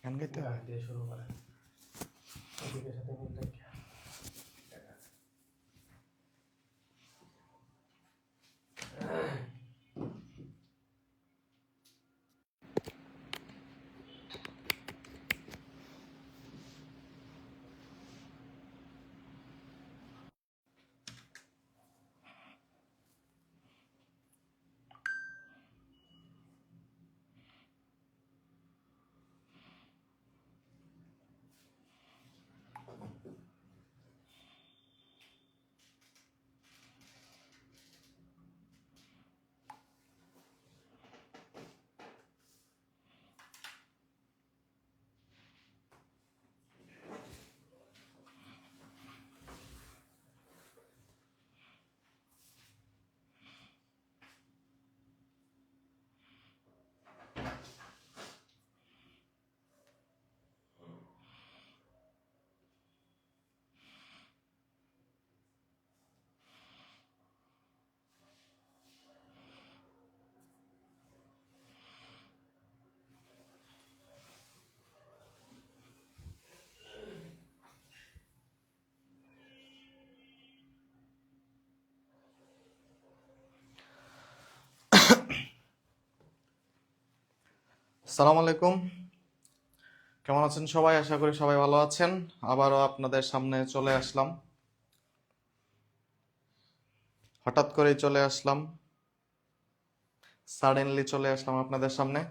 গান গাইতে গান দিয়ে শুরু করে ওদিকের সাথে মিল রেখে। আসসালামু আলাইকুম। কেমন আছেন সবাই? আশা করি সবাই ভালো আছেন। আবারও আপনাদের সামনে চলে আসলাম, হঠাৎ করেই চলে আসলাম, সাডেনলি চলে আসলাম আপনাদের সামনে।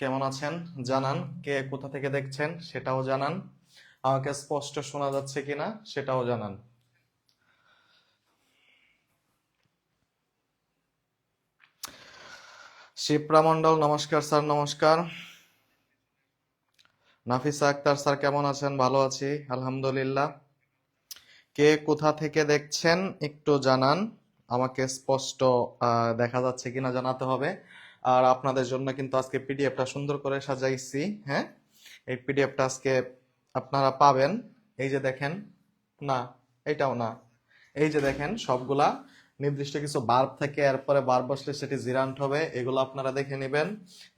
কেমন আছেন জানান, কে কোথা থেকে দেখছেন সেটাও জানান, আমাকে স্পষ্ট শোনা যাচ্ছে কিনা সেটাও জানান। শিপ্রা মন্ডল, নমস্কার স্যার। নমস্কার। নাফিসা আক্তার স্যার, কেমন আছেন? ভালো আছি আলহামদুলিল্লাহ। কে কোথা থেকে দেখছেন একটু জানান, আমাকে স্পষ্ট দেখা যাচ্ছে কিনা জানাতে হবে। আর আপনাদের জন্য কিন্তু আজকে পিডিএফটা সুন্দর করে সাজাইছি। হ্যাঁ, এই পিডিএফটা আজকে আপনারা পাবেন। এই যে দেখেন, না এটাও না, এই যে দেখেন সবগুলা নির্দিষ্ট কিছু বার্ব থেকে, এরপরে বার্ব বসলে সেটি জিরান্ট হবে, এগুলো আপনারা দেখে নেবেন।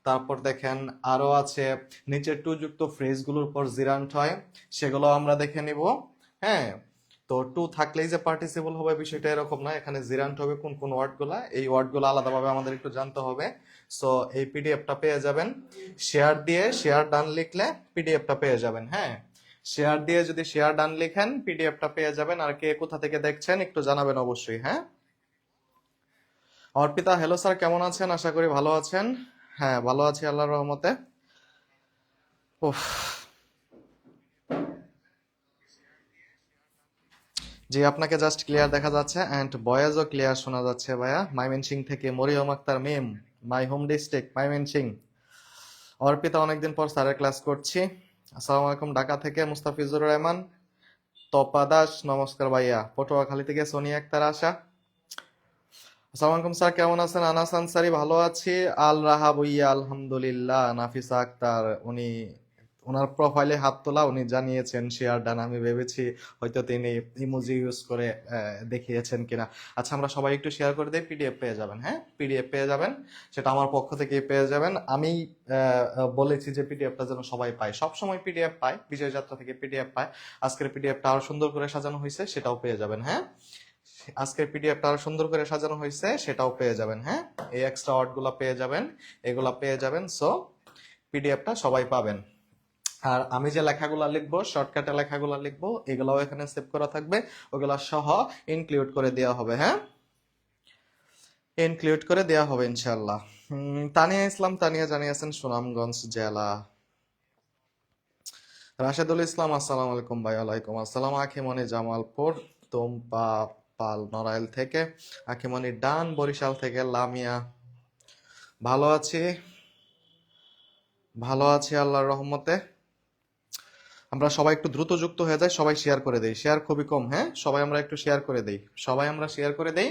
তারপর দেখেন আরো আছে নিচের টু যুক্ত ফ্রেজগুলোর পর জিরান্ট হয়, সেগুলো আমরা দেখে নিব। হ্যাঁ, তো টু থাকলেই যে পার্টিসিপল হবে বিষয়টা এরকম না, এখানে জিরান্ট হবে কোন কোন ওয়ার্ডগুলা, এই ওয়ার্ডগুলো আলাদাভাবে আমাদের একটু জানতে হবে। সো এই পিডিএফটা পেয়ে যাবেন। শেয়ার দিয়ে শেয়ার ডান লিখলে পিডিএফটা পেয়ে যাবেন। হ্যাঁ, শেয়ার দিয়ে যদি শেয়ার ডান লিখেন পিডিএফটা পেয়ে যাবেন। আর কে কোথা থেকে দেখছেন একটু জানাবেন অবশ্যই। হ্যাঁ, অর্পিতা, হ্যালো স্যার, কেমন আছেন? আশা করি ভালো আছেন। হ্যাঁ, ভালো আছি আল্লাহর রহমতে। উফ, জি আপনাকে জাস্ট ক্লিয়ার দেখা যাচ্ছে এন্ড ভয়েসও ক্লিয়ার শোনা যাচ্ছে ভাইয়া। ময়মনসিং থেকে Maryam Akter ma'am, my home district Mymensingh. Arpita, অনেকদিন পর স্যারের ক্লাস করছি। আসসালামু আলাইকুম। ঢাকা থেকে মুস্তাফিজুর রহমান। তপা দাস, নমস্কার ভাইয়া। পটুয়াখালী থেকে সোনিয়া আক্তার আশা। আসসালামু আলাইকুম স্যার, কেমন আছেন? আনাস আনসারি, ভালো আছি। আল রাহা ভুইয়া, আলহামদুলিল্লাহ। নাফিসা আক্তার, উনি ওনার প্রোফাইলে হাত তোলা, উনি জানিয়েছেন শেয়ার ডান। আমি ভেবেছি হয়তো তিনি ইমোজি ইউজ করে দেখিয়েছেন কিনা। আচ্ছা, আমরা সবাই একটু শেয়ার করে দিই, পিডিএফ পেয়ে যাবেন। হ্যাঁ, পিডিএফ পেয়ে যাবেন, সেটা আমার পক্ষ থেকেই পেয়ে যাবেন। আমি বলেছি যে পিডিএফটা যেন সবাই পায়, সবসময় পিডিএফ পায়, বিজয় যাত্রা থেকে পিডিএফ পায়। আজকের পিডিএফটা আরো সুন্দর করে সাজানো হয়েছে, সেটাও পেয়ে যাবেন। হ্যাঁ, আজকের পিডিএফটা আরো সুন্দর করে সাজানো হয়েছে, সেটাও পেয়ে যাবেন। হ্যাঁ, এই এক্সট্রা ওয়ার্ড গুলা পেয়ে যাবেন, এগুলা পেয়ে যাবেন। সো পিডিএফটা সবাই পাবেন। আর আমি যে লেখাগুলা লিখবো, শর্টকাটে লেখাগুলা লিখবো, এগুলাও এখানে সেভ করা থাকবে, ওগুলা সহ ইনক্লুড করে দেওয়া হবে। হ্যাঁ, ইনক্লুড করে দেওয়া হবে ইনশাল্লাহ। তানিয়া ইসলাম, তানিয়া জানিয়েছেন সুনামগঞ্জ জেলা। রাশেদুল ইসলাম, আসসালামু আলাইকুম ভাই। ওয়ালাইকুম আসসালাম। আখিমনি জামালপুর। তোম্পা পাল নড়াইল থেকে। আখিমনি ডান বরিশাল থেকে। লামিয়া, ভালো আছি, ভালো আছি আল্লাহর রহমতে। আমরা সবাই একটু দ্রুত যুক্ত হয়ে যাই, সবাই শেয়ার করে দেই, শেয়ার খুবই কম। হ্যাঁ, সবাই আমরা একটু শেয়ার করে দেই, সবাই আমরা শেয়ার করে দেই।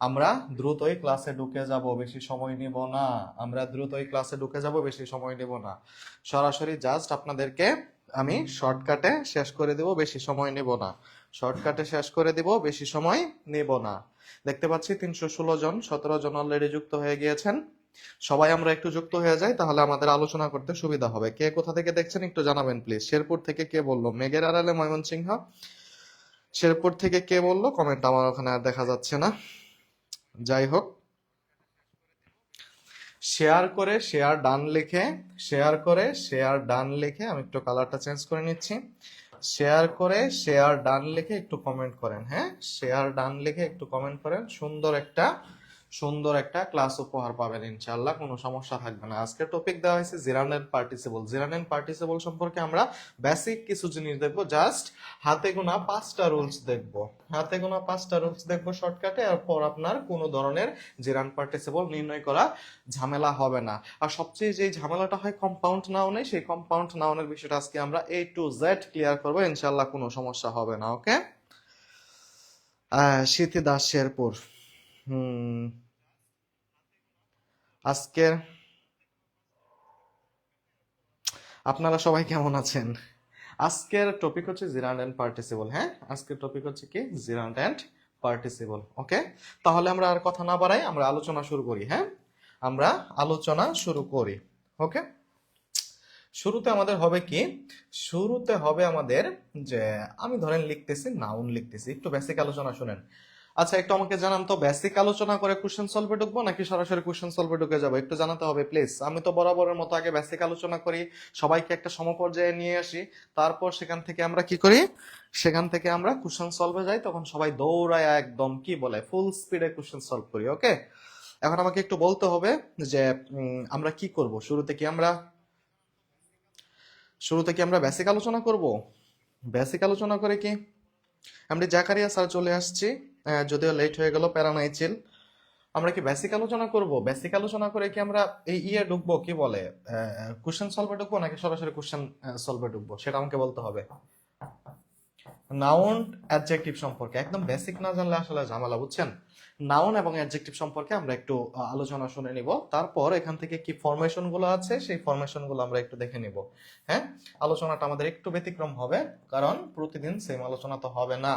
আমরা দ্রুতই ক্লাসে ঢুকে যাব, বেশি সময় নিব না। আমরা দ্রুতই ক্লাসে ঢুকে যাব, বেশি সময় নিব না। সরাসরি জাস্ট আপনাদেরকে আমি শর্টকাটে শেষ করে দেব, বেশি সময় নেব না। শর্টকাটে শেষ করে দিব, বেশি সময় নেব না। দেখতে পাচ্ছি 316 জন, 17 জন অলরেডি যুক্ত হয়ে গিয়েছেন। সবাই আমরা একটু যুক্ত হয়ে যাই, তাহলে আমাদের আলোচনা করতে সুবিধা হবে। কে কোথা থেকে দেখছেন একটু জানাবেন প্লিজ। শেরপুর থেকে কে বললো? মেঘের আড়ালে ময়মনসিংহ। শেরপুর থেকে কে বললো? কমেন্ট আমার ওখানে আর দেখা যাচ্ছে না। যাই হোক, শেয়ার করে শেয়ার ডান লিখে, শেয়ার করে শেয়ার ডান লিখে, আমি একটু কালারটা চেঞ্জ করে নিচ্ছি। শেয়ার করে শেয়ার ডান লিখে একটু কমেন্ট করেন। হ্যাঁ, শেয়ার ডান লিখে একটু কমেন্ট করেন। সুন্দর একটা ক্লাস উপহার পাবেন ইনশাআল্লাহ, কোনো সমস্যা থাকবে না। আজকের টপিক দেওয়া হয়েছে জিরান্ড পার্টিসিপল। জিরান্ড পার্টিসিপল সম্পর্কে আমরা বেসিক কিছু জিনিস দেখবো, জাস্ট হাতে গোনা 5টা রুলস দেখবো। হাতে গোনা 5টা রুলস দেখবো শর্টকাটে, এরপর আপনার কোনো ধরনের জিরান্ড পার্টিসিপল নির্ণয় করা ঝামেলা হবে না। আর সবচেয়ে যে ঝামেলাটা হয় কম্পাউন্ড নাউনে, সেই কম্পাউন্ড নাউনের বিষয়টা আজকে আমরা A to Z ক্লিয়ার করবো ইনশাআল্লাহ, কোনো সমস্যা হবে না। ওকে, সিথি দাস শেরপুর। আজকের আপনারা সবাই কেমন আছেন? আজকের টপিক হচ্ছে জিরান্ড এন্ড পার্টিসিপল। হ্যাঁ, আজকের টপিক হচ্ছে কি? জিরান্ড এন্ড পার্টিসিপল। ওকে, তাহলে আমরা আর কথা না বাড়াই, আমরা আলোচনা শুরু করি। হ্যাঁ, আমরা আলোচনা শুরু করি। ওকে, শুরুতে আমাদের হবে কি? শুরুতে হবে আমাদের যে, আমি ধরেন লিখতেছি, নাউন লিখতেছি। একটু বেসিক আলোচনা শুনেন। আচ্ছা, একটু আমাকে জানান তো, বেসিক আলোচনা করে কোশ্চেন সলভে ঢুকবো নাকি সরাসরি কোশ্চেন সলভে ঢুকে যাবো? একটু জানাতে হবে প্লিজ। আমি তো বরাবরের মতো আগে বেসিক আলোচনা করি, সবাইকে একটা সমপর্যায়ে নিয়ে আসি, তারপর সেখান থেকে আমরা কি করি? সেখান থেকে আমরা কোশ্চেন সলভে যাই, তখন সবাই দৌড়ায় একদম কি বলে ফুল স্পিডে কোশ্চেন সলভ করি। ওকে, এখন আমাকে একটু বলতে হবে যে আমরা কি করব। শুরুতে কি আমরা বেসিক আলোচনা করব? বেসিক আলোচনা করে কি আমরা জাকারিয়া স্যার চলে আসছি, যদিও লেট হয়ে গেল, প্যারা নাই, চিল। আমরা কি বেসিক আলোচনা করব? বেসিক আলোচনা করে কি আমরা এই ঢুকবো, কি বলে কোশ্চেন সলভে ঢুকবো নাকি সরাসরি কোশ্চেন সলভে ঢুকবো, সেটা আমাকে বলতে হবে। নাউন অ্যাডজেক্টিভ সম্পর্কে একদম বেসিক না জানলে আসলে ঝামেলা, বুঝছেন? নাউন এবং অ্যাডজেক্টিভ সম্পর্কে আমরা একটু আলোচনা শুনে নিব, তারপর এখান থেকে কি ফরমেশন গুলো আছে সেই ফরমেশন গুলো আমরা একটু দেখে নিব। হ্যাঁ, আলোচনাটা আমাদের একটু ব্যতিক্রম হবে, কারণ প্রতিদিন সেম আলোচনা তো হবে না,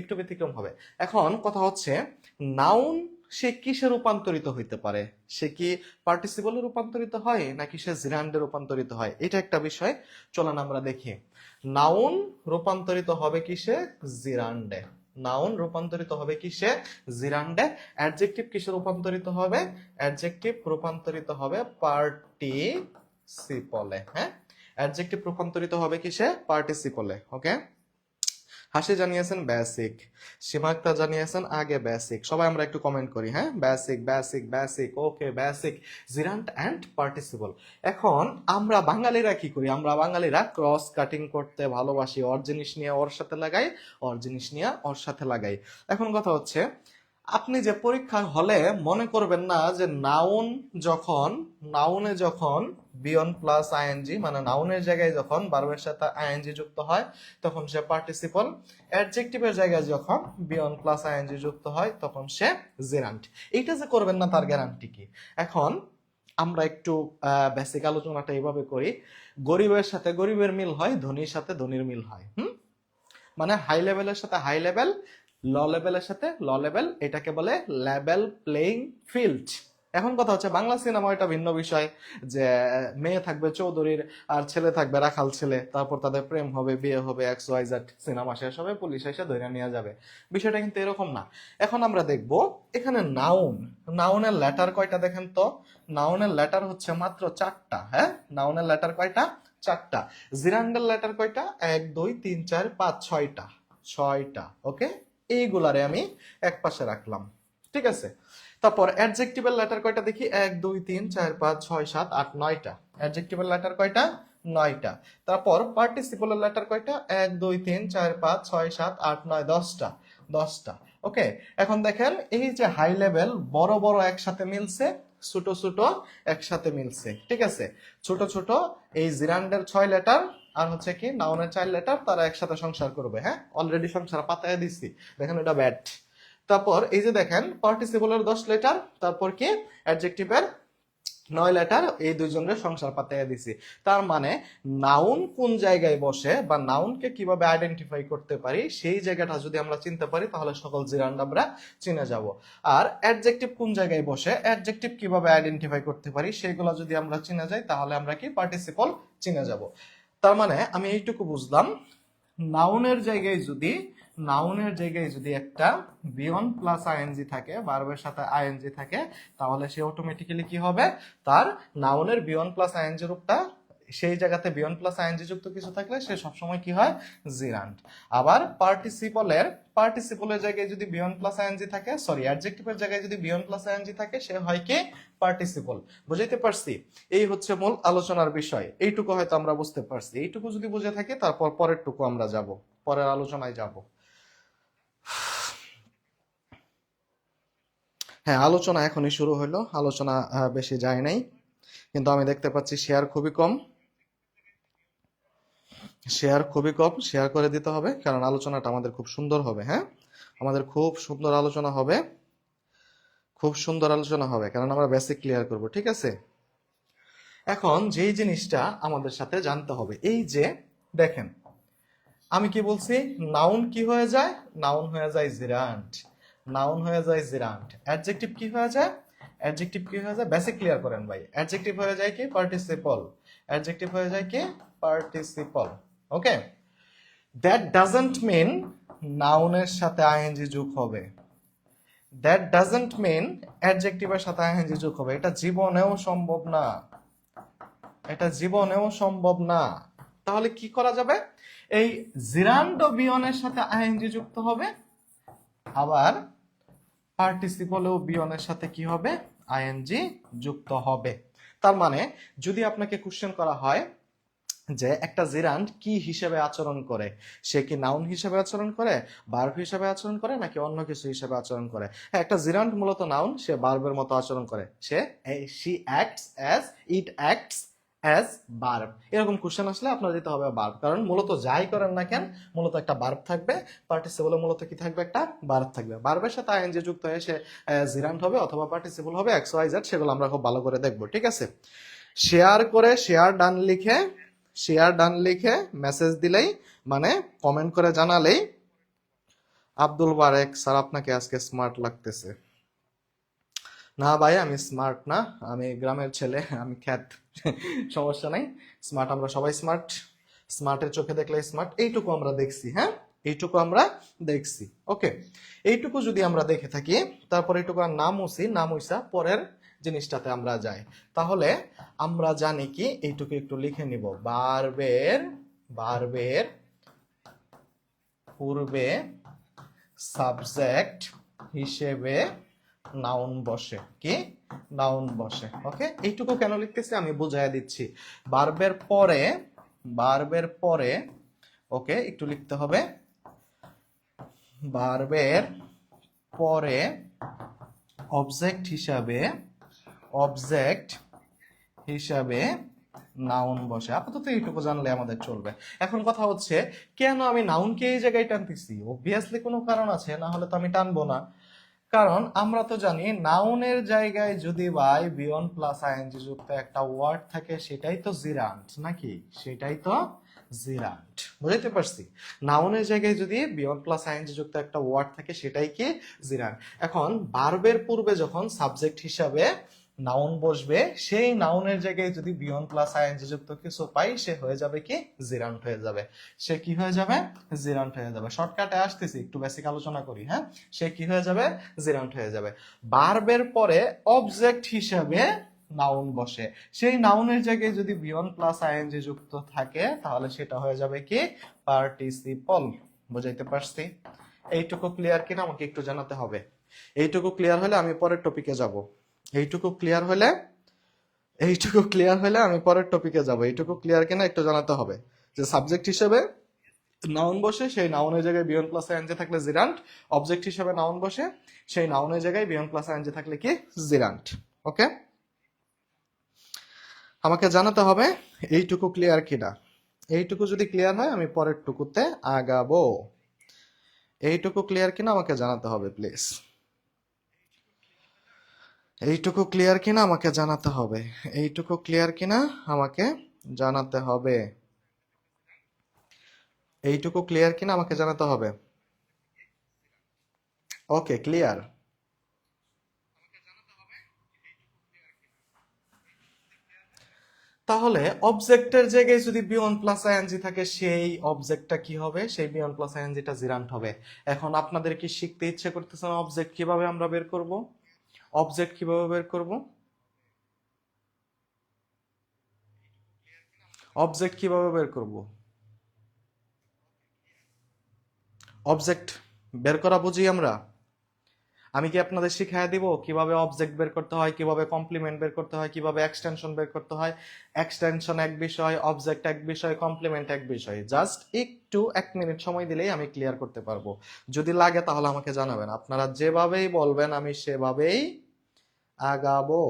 একটু ব্যতিক্রম হবে। এখন কথা হচ্ছে, নাউন সে কিসে রূপান্তরিত হইতে পারে? সে কি পার্টিসিপলে রূপান্তরিত হয় নাকি সে জিরান্ডে রূপান্তরিত হয়? এটা একটা বিষয়, চলেন আমরা দেখি। নাউন রূপান্তরিত হবে কিসে? জিরান্ডে। নাউন রূপান্তরিত হবে কিসে? জিরান্ডে। অ্যাডজেক্টিভ কিসে রূপান্তরিত হবে? অ্যাডজেক্টিভ রূপান্তরিত হবে পার্টিসিপলে। হ্যাঁ, অ্যাডজেক্টিভ রূপান্তরিত হবে কিসে? পার্টিসিপলে। ওকে, হাসি জানিয়েছেন বেসিক, সীমা আক্তার জানিয়েছেন আগে বেসিক। সবাই আমরা একটু কমেন্ট করি। হ্যাঁ, basic basic basic. Okay, basic, জিরান্ড and participle. এখন আমরা বাঙালিরা কি করি? আমরা বাঙালিরা ক্রস কাটিং করতে ভালোবাসি। ওর জিনিস নিয়ে ওর সাথে লাগাই, ওর জিনিস নিয়ে ওর সাথে লাগাই। এখন কথা হচ্ছে, আপনি যে পরীক্ষা হলে মনে করবেন না যে নাউনে যখন বিয়ন প্লাস আইএনজি, মানে নাউনের জায়গায় যখন ভার্বের সাথে আইএনজি যুক্ত হয় তখন সে পার্টিসিপল, অ্যাডজেক্টিভের জায়গায় যখন বিয়ন প্লাস আইএনজি যুক্ত হয় তখন সে জিরান্ড। এইটা যে করবেন না তার গ্যারান্টি কি? এখন আমরা একটু বেসিক আলোচনাটা এইভাবে করি। গরিবের সাথে গরিবের মিল হয়, ধনীর সাথে ধনীর মিল হয়। মানে হাই লেভেলের সাথে হাই লেভেল, ল লেভেলের সাথে ল লেভেল, এটাকে বলে লেভেল প্লেইং ফিল্ড। এখন কথা হচ্ছে, বাংলা সিনেমা এটা ভিন্ন বিষয়, যে মেয়ে থাকবে চৌধুরীর আর ছেলে থাকবে রাখাল ছেলে, তারপর তাদের প্রেম হবে, বিয়ে হবে, XYZ, সিনেমা শেষ হবে, পুলিশ এসে ধরে নিয়ে যাবে। বিষয়টা কিন্তু এরকম না। এখন আমরা দেখব এখানে নাউনের লেটার কয়টা দেখেন তো। নাউনের লেটার হচ্ছে মাত্র 4টা। হ্যাঁ, নাউনের লেটার কয়টা? 4টা। জিরান্ডের লেটার কয়টা? 1 2 3 4 5 6টা। ওকে, এইগুলারে আমি এক পাশে রাখলাম, ঠিক আছে। তারপর অ্যাডজেক্টিভের লেটার কয়টা দেখি? 1 2 3 4 5 6 7 8 9টা। অ্যাডজেক্টিভের লেটার কয়টা? 9টা। তারপর পার্টিসিপলের লেটার কয়টা? 1 2 3 4 5 6 7 8 9 10টা। 10টা। ওকে, এখন দেখেন এই যে হাই লেভেল বড় বড় একসাথে মিলছে, ছোট ছোট একসাথে মিলছে, ঠিক আছে। ছোট ছোট এই জিরান্ডের 6 লেটার আর হচ্ছে কি নাউনের 4 লেটার, তারা একসাথে সংসার করবে। হ্যাঁ, অলরেডি সংসার পাতায় দিছি, দেখেন এটা ব্যাট। তারপর এই যে দেখেন পার্টিসিপলের 10 লেটার, তারপর কি অ্যাডজেক্টিভের 9 লেটার এই দুইজনের সংসার পাতাইয়া দিছি। তার মানে নাউন কোন জায়গায় বসে বা নাউনকে কিভাবে আইডেন্টিফাই করতে পারি সেই জায়গাটা যদি আমরা চিনতে পারি তাহলে সকল জিরান্ড আমরা চিনে যাব। আর অ্যাডজেক্টিভ কোন জায়গায় বসে, অ্যাডজেক্টিভ কিভাবে আইডেন্টিফাই করতে পারি সেগুলো যদি আমরা চিনে যাই তাহলে আমরা কি পার্টিসিপল চিনে যাব। তার মানে আমি এইটুকু বুঝলাম, নাউনের জায়গায় যদি একটা বিয়ন প্লাস আইএনজি থাকে, ভার্বের সাথে আইএনজি থাকে, তাহলে সে অটোমেটিক্যালি কি হবে, তার নাউনের বিয়ন প্লাস আইএনজি রূপটা সেই জায়গাতে বিয়ন প্লাস আইএনজি যুক্ত কিছু থাকলে সে সবসময় কি হয়, জিরান্ড। আবার পার্টিসিপলের জায়গায় যদি বিয়ন প্লাস আইএনজি থাকে, সরি অ্যাডজেক্টিভের জায়গায় যদি বিয়ন প্লাস আইএনজি থাকে সে হয় কি, পার্টিসিপল। বুঝাইতে পারছি? এই হচ্ছে মূল আলোচনার বিষয়। এইটুকু হয়তো আমরা বুঝতে পারছি। এইটুকু যদি বুঝে থাকি তারপর পরের টুকু আমরা যাব, পরের আলোচনায় যাব। হ্যাঁ, আলোচনা এখনই শুরু হলো, আলোচনা বেশি যায় নাই, কিন্তু আমি দেখতে পাচ্ছি শেয়ার খুবই কম। শেয়ার করে দিতে হবে, কারণ আলোচনাটা আমাদের খুব সুন্দর হবে। হ্যাঁ, আমাদের খুব সুন্দর আলোচনা হবে, কারণ আমরা বেসিক ক্লিয়ার করব। ঠিক আছে, এখন যেই জিনিসটা আমাদের সাথে জানতে হবে, এই যে দেখেন আমি কি বলছি, নাউন কি হয়ে যায়, নাউন হয়ে যায় জিরান্ড, অ্যাডজেক্টিভ কি হয়ে যায়, বেসিক ক্লিয়ার করেন ভাই। অ্যাডজেক্টিভ হয়ে যায় কি, participle. Okay, that doesn't mean নাউনের সাথে আইএনজি যোগ হবে, অ্যাডজেক্টিভের সাথে আইএনজি যোগ হবে। এটা জীবনেও সম্ভব না। তাহলে কি করা যাবে, এই জিরান্ড ও বিয়নের সাথে আইএনজি যুক্ত হবে, আবার পার্টিসিপলেও বিয়নের সাথে কি হবে, আইএনজি যুক্ত হবে। তার মানে যদি আপনাকে কোশ্চেন করা হয় যে একটা জিরান্ড কি হিসেবে আচরণ করে, সে কি নাউন হিসেবে আচরণ করে, ভার্ব হিসেবে আচরণ করে, নাকি অন্য কিছু হিসেবে আচরণ করে? হ্যাঁ, একটা জিরান্ড মূলত নাউন, সে ভার্বের মতো আচরণ করে, she acts as, it acts as verb. এরকম কোশ্চেন আসলে আপনার দিতে হবে ভার্ব, কারণ মূলত যাই করেন না কেন মূলত একটা ভার্ব থাকবে, পার্টিসিপলে মূলত কি থাকবে, একটা ভার্ব থাকবে। ভার্বের সাথে আইএনজি যুক্ত হয়ে সে জিরান্ড হবে অথবা পার্টিসিপল হবে, এক্স ওয়াই জেড, সেগুলো আমরা খুব ভালো করে দেখবো। ঠিক আছে, শেয়ার ডান লিখে মেসেজ দিলেই, মানে কমেন্ট করে জানালেই, আব্দুল বারেক স্যার আপনাকে আজকে স্মার্ট লাগতেছে। না ভাই, আমি স্মার্ট না, আমি গ্রামের ছেলে, আমি খ্যাত। সমস্যা নাই, স্মার্ট আমরা সবাই স্মার্টের চোখে দেখলে স্মার্ট, এইটুকু আমরা দেখছি। হ্যাঁ, এইটুকু আমরা দেখছি। ওকে, এইটুকু যদি আমরা দেখে থাকি, তারপর এইটুকু আর নাম হইসা পরের জিনিসটাতে আমরা যাই, তাহলে আমরা জানি কি, এইটুকু একটু লিখে নিব, ভার্বের পূর্বে সাবজেক্ট হিসেবে নাউন বসে, কি নাউন বসে। ওকে, এইটুকু কেন লিখতেছি আমি বুঝাইয়া দিচ্ছি। ভার্বের পরে ওকে একটু লিখতে হবে, ভার্বের পরে অবজেক্ট হিসাবে নাউন বসে। আপাতত এইটুকু জানলে আমাদের চলবে। এখন কথা হচ্ছে, কেন আমি নাউনকে এই জায়গায় টানতেছি? অবভিয়াসলি কোনো কারণ আছে, না হলে তো আমি টানবো না। কারণ আমরা তো জানি নাউনের জায়গায় যদি বাই বিয়ন প্লাস আইএনজি যুক্ত একটা ওয়ার্ড থাকে সেটাই তো জিরান্ড, নাকি? বুঝতে পারছি? নাউনের জায়গায় যদি বিয়ন প্লাস আইএনজি যুক্ত একটা ওয়ার্ড থাকে সেটাই কি, জিরান্ড। এখন ভার্বের পূর্বে যখন সাবজেক্ট হিসাবে নাউন বসবে, সেই নাউনের জায়গায় যদি বিয়ন প্লাস আইএনজি যুক্ত কিছু পাই, সে হয়ে যাবে কি, জিরান্ড হয়ে যাবে। সে কি হয়ে যাবে, জিরান্ড হয়ে যাবে। শর্টকাটে আসতেছি, একটু বেসিক আলোচনা করি। হ্যাঁ, সে কি হয়ে যাবে, জিরান্ড হয়ে যাবে। ভার্বের পরে অবজেক্ট হিসাবে নাউন বসে, সেই নাউনের জায়গায় যদি বিয়ন প্লাস আইএনজি যুক্ত থাকে তাহলে সেটা হয়ে যাবে কি, পার্টিসিপল। বুঝাইতে পারছি? এইটুকু ক্লিয়ার কিনা আমাকে একটু জানাতে হবে। এইটুকু ক্লিয়ার হলে আমি পরের টপিকে যাব। এইটুকু ক্লিয়ার হলে আমি পরের টপিকে যাব। এইটুকু ক্লিয়ার কিনা একটু জানাতে হবে, যে সাবজেক্ট হিসেবে নাউন বসে, সেই নাউনের জায়গায় বিয়ন প্লাস আইএনজি থাকলে জিরান্ড। অবজেক্ট হিসেবে নাউন বসে, সেই নাউনের জায়গায় বিয়ন প্লাস আইএনজি থাকলে কি, জিরান্ড। ওকে, আমাকে জানাতে হবে এইটুকু ক্লিয়ার কিনা। এইটুকু যদি ক্লিয়ার হয় আমি পরের টুকুতে আগাবো। এইটুকু ক্লিয়ার কিনা আমাকে জানাতে হবে প্লিজ। এইটুকু ক্লিয়ার কিনা আমাকে জানাতে হবে। এইটুকু ক্লিয়ার কিনা আমাকে জানাতে হবে। এইটুকু ক্লিয়ার কিনা আমাকে জানাতে হবে। ওকে, ক্লিয়ার। তাহলে অবজেক্টের জায়গায় যদি বি ওয়ান প্লাস আইএনজি থাকে, সেই অবজেক্টটা কি হবে? সেই বি ওয়ান প্লাস আইএনজিটা জিরান্ট হবে। এখন আপনাদের কি শিখতে ইচ্ছে করতেছে না অবজেক্ট কিভাবে আমরা বের করব? অবজেক্ট কিভাবে বের করব? অবজেক্ট কিভাবে বের করব? অবজেক্ট বের করা বুঝি আমরা। আমি কি আপনাদের শিখিয়ে দিব কিভাবে অবজেক্ট বের করতে হয়, কিভাবে কমপ্লিমেন্ট বের করতে হয়, কিভাবে এক্সটেনশন বের করতে হয়? এক্সটেনশন এক বিষয়, অবজেক্ট এক বিষয়, কমপ্লিমেন্ট এক বিষয়। জাস্ট একটু 1 মিনিট সময় দিলেই আমি ক্লিয়ার করতে পারবো। যদি লাগে তাহলে আমাকে জানাবেন। আপনারা যেভাবেই বলবেন আমি সেভাবেই আগাবো।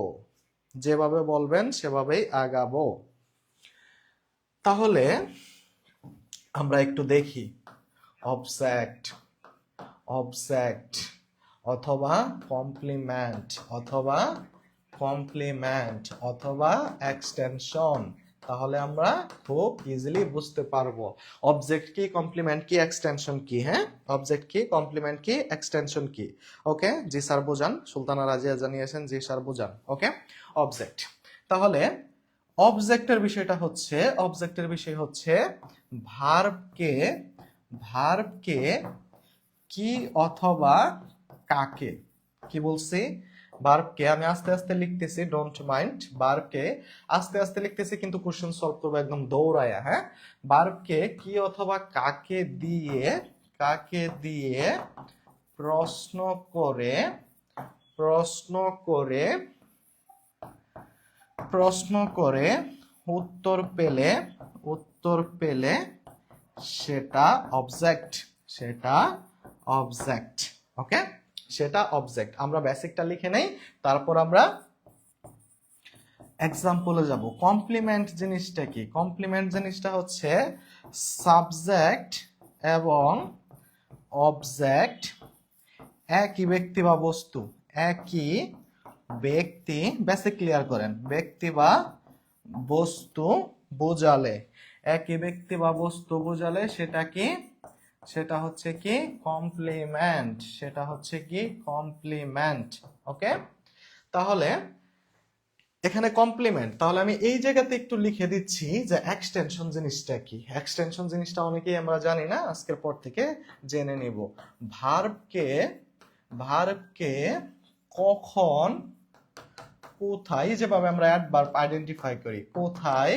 যেভাবে বলবেন সেভাবেই আগাবো। তাহলে আমরা একটু দেখি অবজেক্ট, অবজেক্ট অথবা কমপ্লিমেন্ট অথবা কমপ্লিমেন্ট অথবা এক্সটেনশন। তাহলে আমরা খুব ইজিলি বুঝতে পারবো অবজেক্ট কি, কমপ্লিমেন্ট কি, এক্সটেনশন কি। হ্যাঁ, অবজেক্ট কি, কমপ্লিমেন্ট কি, এক্সটেনশন কি। ওকে, জি স্যার বোঝান। সুলতানা রাজিয়া জানিয়েছেন জি স্যার বোঝান। ওকে, অবজেক্ট। তাহলে অবজেক্টের বিষয়টা হচ্ছে, অবজেক্টের বিষয় হচ্ছে ভার্বকে, ভার্বকে কি অথবা কাকে। কি বলছি? ভার্বকে আমি আস্তে আস্তে লিখতেছি, ডোন্ট মাইন্ড। ভার্বকে আস্তে আস্তে লিখতেছি কিন্তু কোশ্চেন সলভ করবো একদম দৌড়ায়া। হ্যাঁ, ভার্বকে কি অথবা কাকে দিয়ে, কাকে দিয়ে প্রশ্ন করে, প্রশ্ন করে, প্রশ্ন করে উত্তর পেলে, উত্তর পেলে সেটা অবজেক্ট, সেটা অবজেক্ট। ওকে, সেটা অবজেক্ট। আমরা বেসিকটা লিখে নেই, তারপর আমরা এক্সাম্পলে যাব। কমপ্লিমেন্ট জিনিসটা কি? কমপ্লিমেন্ট জিনিসটা হচ্ছে সাবজেক্ট এবং অবজেক্ট একই ব্যক্তি বা বস্তু, একই ব্যক্তি, বেসিক ক্লিয়ার করেন, ব্যক্তি বা বস্তু বোঝালে, একই ব্যক্তি বা বস্তু বোঝালে সেটা কি? সেটা হচ্ছে কি কমপ্লিমেন্ট, সেটা হচ্ছে কি কমপ্লিমেন্ট। ওকে, তাহলে এখানে কমপ্লিমেন্ট। তাহলে আমি এই জায়গাতে একটু লিখে দিচ্ছি যে এক্সটেনশন জিনিসটা কি। এক্সটেনশন জিনিসটা অনেকেই আমরা জানি না, আজকের পর থেকে জেনে নিব। ভার্বকে, ভার্বকে কখন, কোথায়, যেভাবে আমরা অ্যাডভার্ব আইডেন্টিফাই করি, কোথায়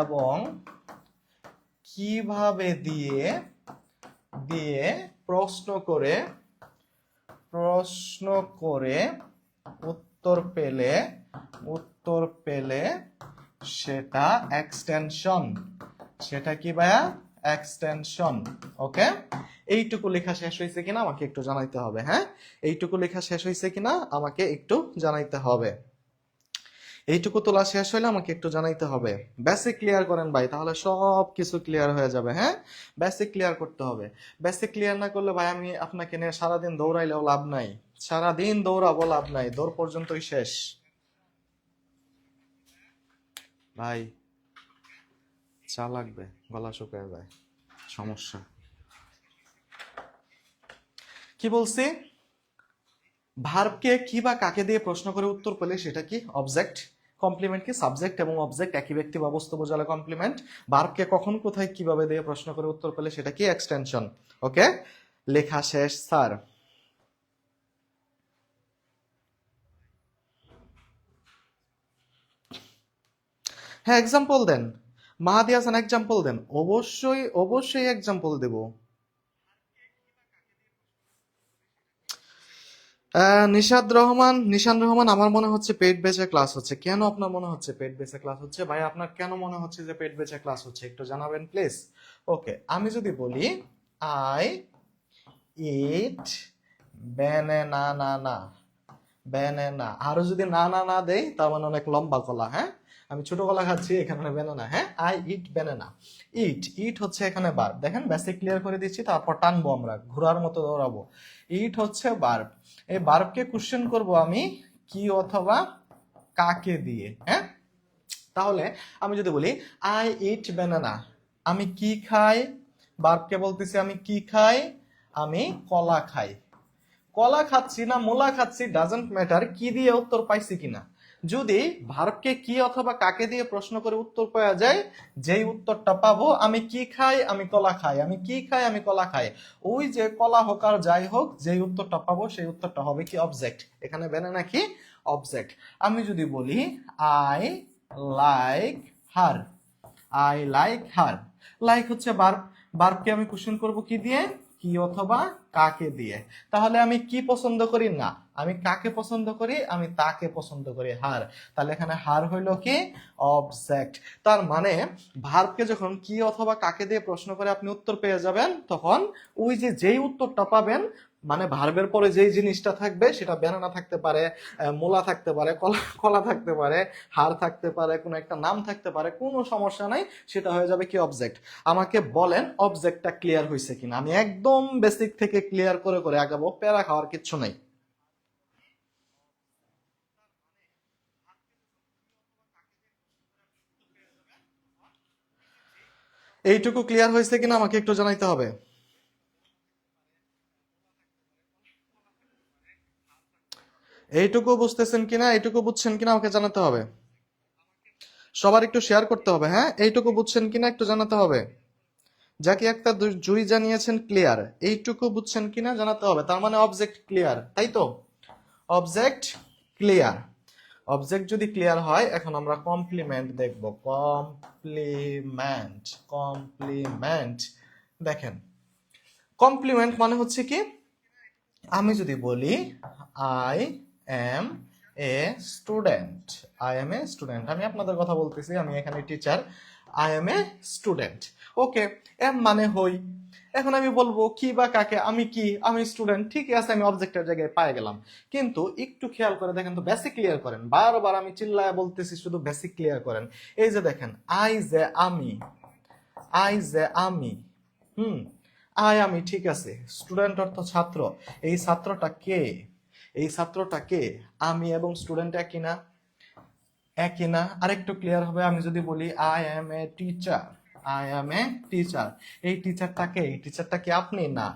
এবং কিভাবে দিয়ে, দিয়ে প্রশ্ন করে, প্রশ্ন করে উত্তর পেলে, উত্তর পেলে সেটা এক্সটেনশন। সেটা কি ভাইয়া? এক্সটেনশন। ওকে, এইটুকু লেখা শেষ হয়েছে কিনা আমাকে একটু জানাইতে হবে। হ্যাঁ, এইটুকু লেখা শেষ হয়েছে কিনা আমাকে একটু জানাইতে হবে। এইটুকু তোলা শেষ হইলে আমাকে একটু জানাইতে হবে। বেসিক ক্লিয়ার করেন ভাই, তাহলে সব কিছু ক্লিয়ার হয়ে যাবে। হ্যাঁ, বেসিক ক্লিয়ার করতে হবে। বেসিক ক্লিয়ার না করলে ভাই আমি আপনাকে নিয়ে সারাদিন দৌড়াইলেও লাভ নাই, সারাদিন দৌড়াবো লাভ নাই, দৌড় পর্যন্তই শেষ। ভাই চা লাগবে, গলা শুকায় যায়, সমস্যা। কি বলছি? ভার্বকে কি বা কাকে দিয়ে প্রশ্ন করে উত্তর পেলে সেটা কি অবজেক্ট। কমপ্লিমেন্ট কি সাবজেক্ট এবং অবজেক্ট একই ব্যক্তি বা বস্তু বোঝালে কমপ্লিমেন্ট। ভার্বকে কখন কোথায় কিভাবে দিয়ে প্রশ্ন করে উত্তর পেলে সেটা কি এক্সটেনশন। ওকে, লেখা শেষ স্যার। হ্যাঁ, এক্সাম্পল দেন। মাহাদি হাসান এক্সাম্পল দেন। অবশ্যই অবশ্যই এক্সাম্পল দেব। নিশাদ রহমান, নিশান রহমান, আমার মনে হচ্ছে পেট বেচে ক্লাস হচ্ছে। কেন আপনার মনে হচ্ছে পেট বেচে ক্লাস হচ্ছে? ভাই আপনার কেন মনে হচ্ছে যে পেট বেচে ক্লাস হচ্ছে একটু জানাবেন প্লিজ। ওকে, আমি যদি বলি আই ইট ব্যানানা, না না ব্যানানা, আরো যদি না না না দেই তার মানে অনেক লম্বা গলা। হ্যাঁ, আমি ছোট গলা খাচ্ছি, এখানে ব্যানানা। হ্যাঁ, আই ইট ব্যানানা। ইট, ইট হচ্ছে এখানে ভার্ব। দেখেন বেসিক ক্লিয়ার করে দিচ্ছি, তারপর টানবো আমরা, ঘোড়ার মতো দৌড়াবো। ইট হচ্ছে ভার্ব। এই ভার্বকে কোশ্চেন করব আমি কি অথবা কাকে দিয়ে। হ্যাঁ, তাহলে আমি যদি বলি আই ইট ব্যানানা, আমি কি খাই, ভার্বকে বলতেছি আমি কি খাই, আমি কলা খাই। কলা খাচ্ছি না মূলা খাচ্ছি ডাজন্ট ম্যাটার, কি দিয়ে উত্তর পাইছি কিনা। যদি ভার্বকে কি অথবা কাকে দিয়ে প্রশ্ন করে উত্তর পাওয়া যায়, যেই উত্তরটা পাবো আমি কি খাই আমি কলা খাই, আমি কি খাই আমি কলা খাই, ওই যে কলা হোক আর যাই হোক যেই উত্তরটা পাবো সেই উত্তরটা হবে কি অবজেক্ট। এখানে ব্যানানা কি অবজেক্ট। আমি যদি বলি I like her, I like her, like হচ্ছে ভার্ব, ভার্বকে আমি কোশ্চেন করব কি দিয়ে, কি অথবা কাকে দিয়ে। তাহলে আমি কি পছন্দ করি না, আমি কাকে পছন্দ করি, আমি তাকে পছন্দ করি, হার। তাহলে এখানে হার হইল কি অবজেক্ট। তার মানে ভার্বকে যখন কি অথবা কাকে দিয়ে প্রশ্ন করে আপনি উত্তর পেয়ে যাবেন, তখন ওই যে যেই উত্তরটা পাবেন মানে ভার্বের পরে যেই জিনিসটা থাকবে সেটা ব্যানানা থাকতে পারে, মূলা থাকতে পারে, কলা কলা থাকতে পারে, হার থাকতে পারে, কোনো একটা নাম থাকতে পারে, কোনো সমস্যা নাই, সেটা হয়ে যাবে কি অবজেক্ট। আমাকে বলেন অবজেক্টটা ক্লিয়ার হয়েছে কিনা, আমি একদম বেসিক থেকে ক্লিয়ার করে করে আগাবো, প্যারা খাওয়ার কিচ্ছু নাই। এইটুকু ক্লিয়ার হয়েছে কিনা আমাকে একটু জানাইতে হবে। এইটুকু বুঝতেছেন কিনা, এইটুকু বুঝছেন কিনা আমাকে জানাতে হবে। সবার একটু শেয়ার করতে হবে। হ্যাঁ, এইটুকু বুঝছেন কিনা একটু জানাতে হবে। জাকি আক্তার জুই জানিয়েছেন ক্লিয়ার, এইটুকু বুঝছেন কিনা জানাতে হবে। তার মানে অবজেক্ট ক্লিয়ার, তাই তো? Object clear. অবজেক্ট যদি ক্লিয়ার হয়, এখন আমরা কমপ্লিমেন্ট দেখব। Complement, complement. দেখেন কমপ্লিমেন্ট মানে হচ্ছে কি, আমি যদি বলি I am a student, I am a student, আমি আপনাদের কথা বলতেছি, আমি এখানে teacher, I am a student. Okay, am মানে হই। এখন আমি বলবো কি বা কাকে, আমি কি, আমি স্টুডেন্ট, ঠিক আছে, আমি অবজেক্টের জায়গায় পাই গেলাম। কিন্তু একটু খেয়াল করে দেখেন তো, বেসিক ক্লিয়ার করেন, বারবার আমি চিল্লায় বলতেছি, শুধু বেসিক ক্লিয়ার করেন। এই যে দেখেন আই যে আমি, আই যে আমি, হুম, আই আমি, ঠিক আছে, স্টুডেন্ট অর্থ ছাত্র, এই ছাত্রটা কে, এই ছাত্রটা কে, আমি এবং স্টুডেন্ট একই না, একই না। আরেকটু ক্লিয়ার হবে, আমি যদি বলি I am a teacher, I am a teacher, এই টিচারটা কে, এই টিচারটা কি আপনি না,